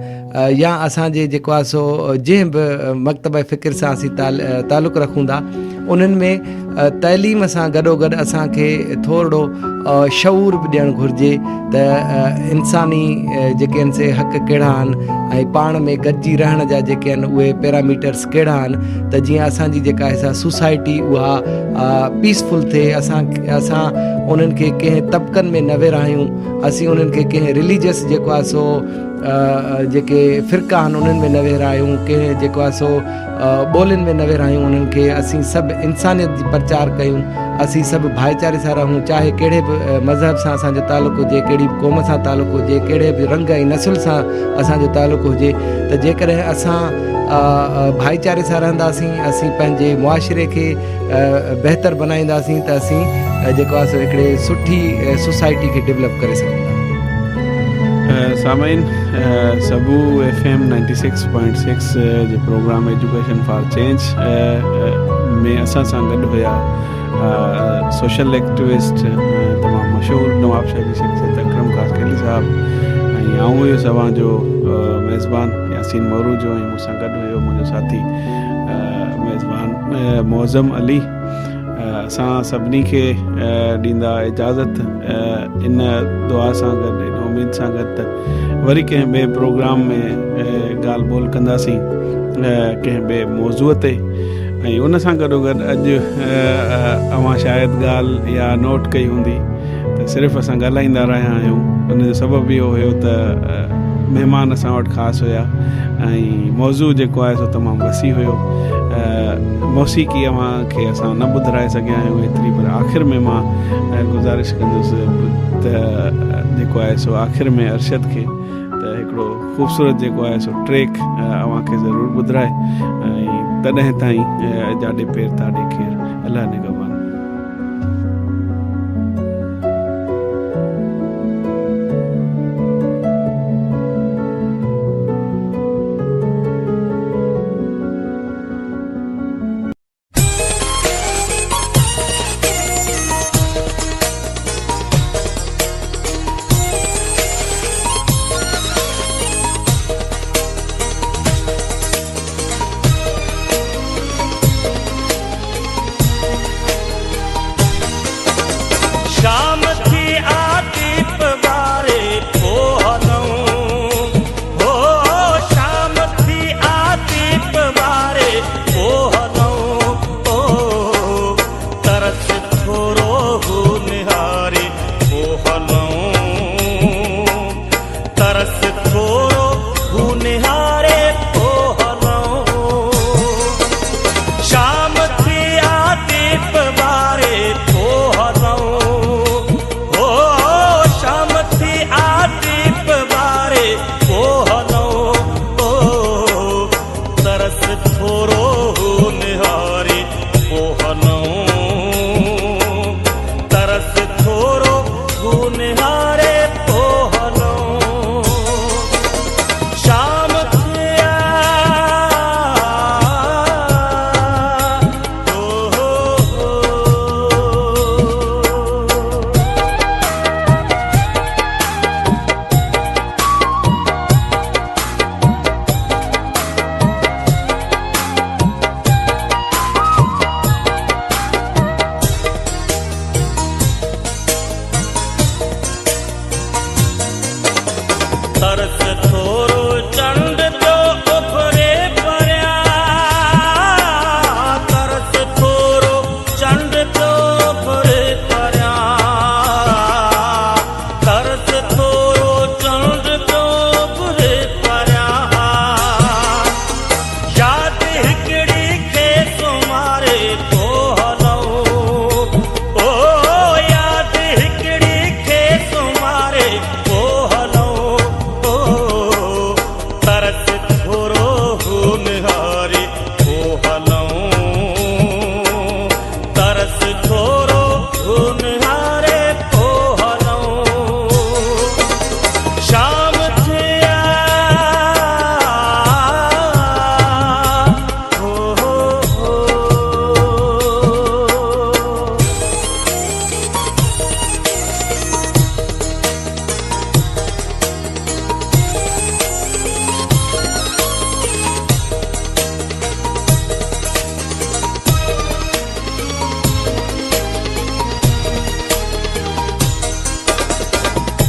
या असांजे जेको आहे सो जंहिं बि मकतब फ़िक्र सां असीं तालुक़ु रखूं था, उन्हनि में तइलीम सां गॾोगॾु असांखे थोरो शऊर बि ॾियणु घुरिजे त इंसानी जेके आहिनि से हक़ कहिड़ा आहिनि ऐं पाण में गॾिजी रहण जा जेके आहिनि उहे पैरामीटर्स कहिड़ा आहिनि, त जीअं असांजी जेका आहे सा सोसाइटी उहा पीसफुल थिए। असां उन्हनि खे कंहिं तबिक़नि में न विरहायूं, असीं उन्हनि खे कंहिं रिलीजियस जेको आहे सो जेके फ़िरका आहिनि उन्हनि में न विरहायूं, कंहिं जेको आहे सो ॿोलियुनि में न विरहायूं उन्हनि खे। असीं सभु इंसानियत जी प्रचार कयूं, असीं सभु भाईचारे सां रहूं, चाहे कहिड़े बि मज़हब सां असांजो तालुक़ु हुजे, कहिड़ी बि क़ौम सां तालुक़ु हुजे, कहिड़े बि रंग ऐं नसुल सां असांजो तालुक़ु हुजे। त जेकॾहिं असां भाईचारे सां रहंदासीं, असीं पंहिंजे मुआशिरे खे बहितर बनाईंदासीं, त असीं जेको आहे सो हिकिड़े सुठी सोसाइटी खे डेवलप करे सघूं था। सामाइन, सबू FM 96.6 जे प्रोग्राम एजुकेशन फॉर चेंज में असां सां गॾु हुया सोशल एक्टिविस्ट, तमामु मशहूरु नवाबशाह जी शख़्सियत अकरम कासकेली साहब, ऐं आऊं हुयुसि अव्हांजो मेज़बान यासीन मोरूजो, ऐं मूंसां गॾु हुयो मुंहिंजो साथी मेज़बान मौज़म अली। असां सभिनी खे ॾींदा इजाज़त इन दुआ सां गॾु, इन उमेद सां गॾु त वरी कंहिं ॿिए प्रोग्राम में ॻाल्हि ॿोल कंदासीं कंहिं ॿिए मौज़ूअ ते। ऐं उन सां गॾोगॾु अॼु अव्हां शायदि ॻाल्हि या नोट कई हूंदी त सिर्फ़ु असां ॻाल्हाईंदा रहिया आहियूं। उनजो सबबु इहो हुयो त महिमान असां वटि ख़ासि हुया ऐं मौज़ू जेको आहे सो तमामु वसी हुयो। मौसीक़ी अव्हांखे असां न ॿुधाए सघिया आहियूं एतिरी, पर आख़िर में मां गुज़ारिश कंदुसि त जेको आहे सो आख़िर में अरशद खे त हिकिड़ो ख़ूबसूरत जेको आहे सो ट्रैक अव्हांखे ज़रूरु ॿुधाए, ऐं तॾहिं ताईं जाॾे पेर ताॾे खेर, अलाह निगहबान।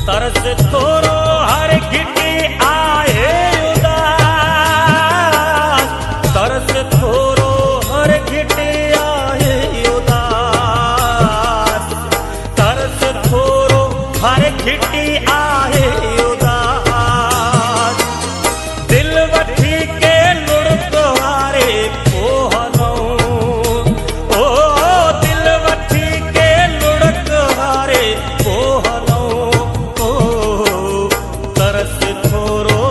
तरस थोरो हर घिटी आए उदास, तरस थोरो हर घिटी आए उदास, तरस थोरो हर घिटी आए उदास, दिल वठी के लुढ़क वारे कोहनो, ओ दिल वठी के लुढ़क वारे कोहनो, ओ तरस थोरो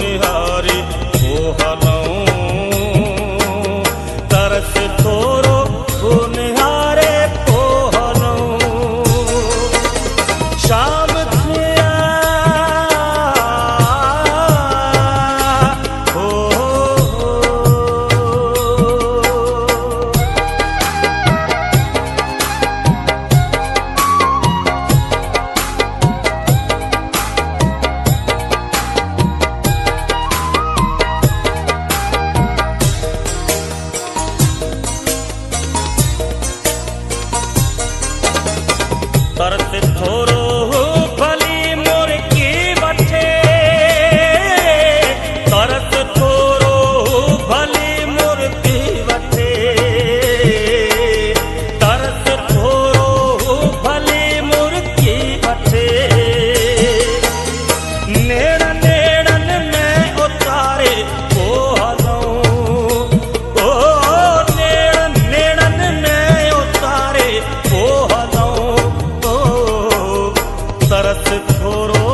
निहारे कोहनो, तरस थोरो निहारे कोहनो, शाम थिया हो, तरस थोरो भली मुर्गी वठे, तरस थोरो भली मुर्गी वठे, तरस थोरो भली मुर्गी वठे, नेड़न नेड़न में उतारे कोहनो, ओ नेड़न नेड़न में उतारे कोहनो, तरस थोरो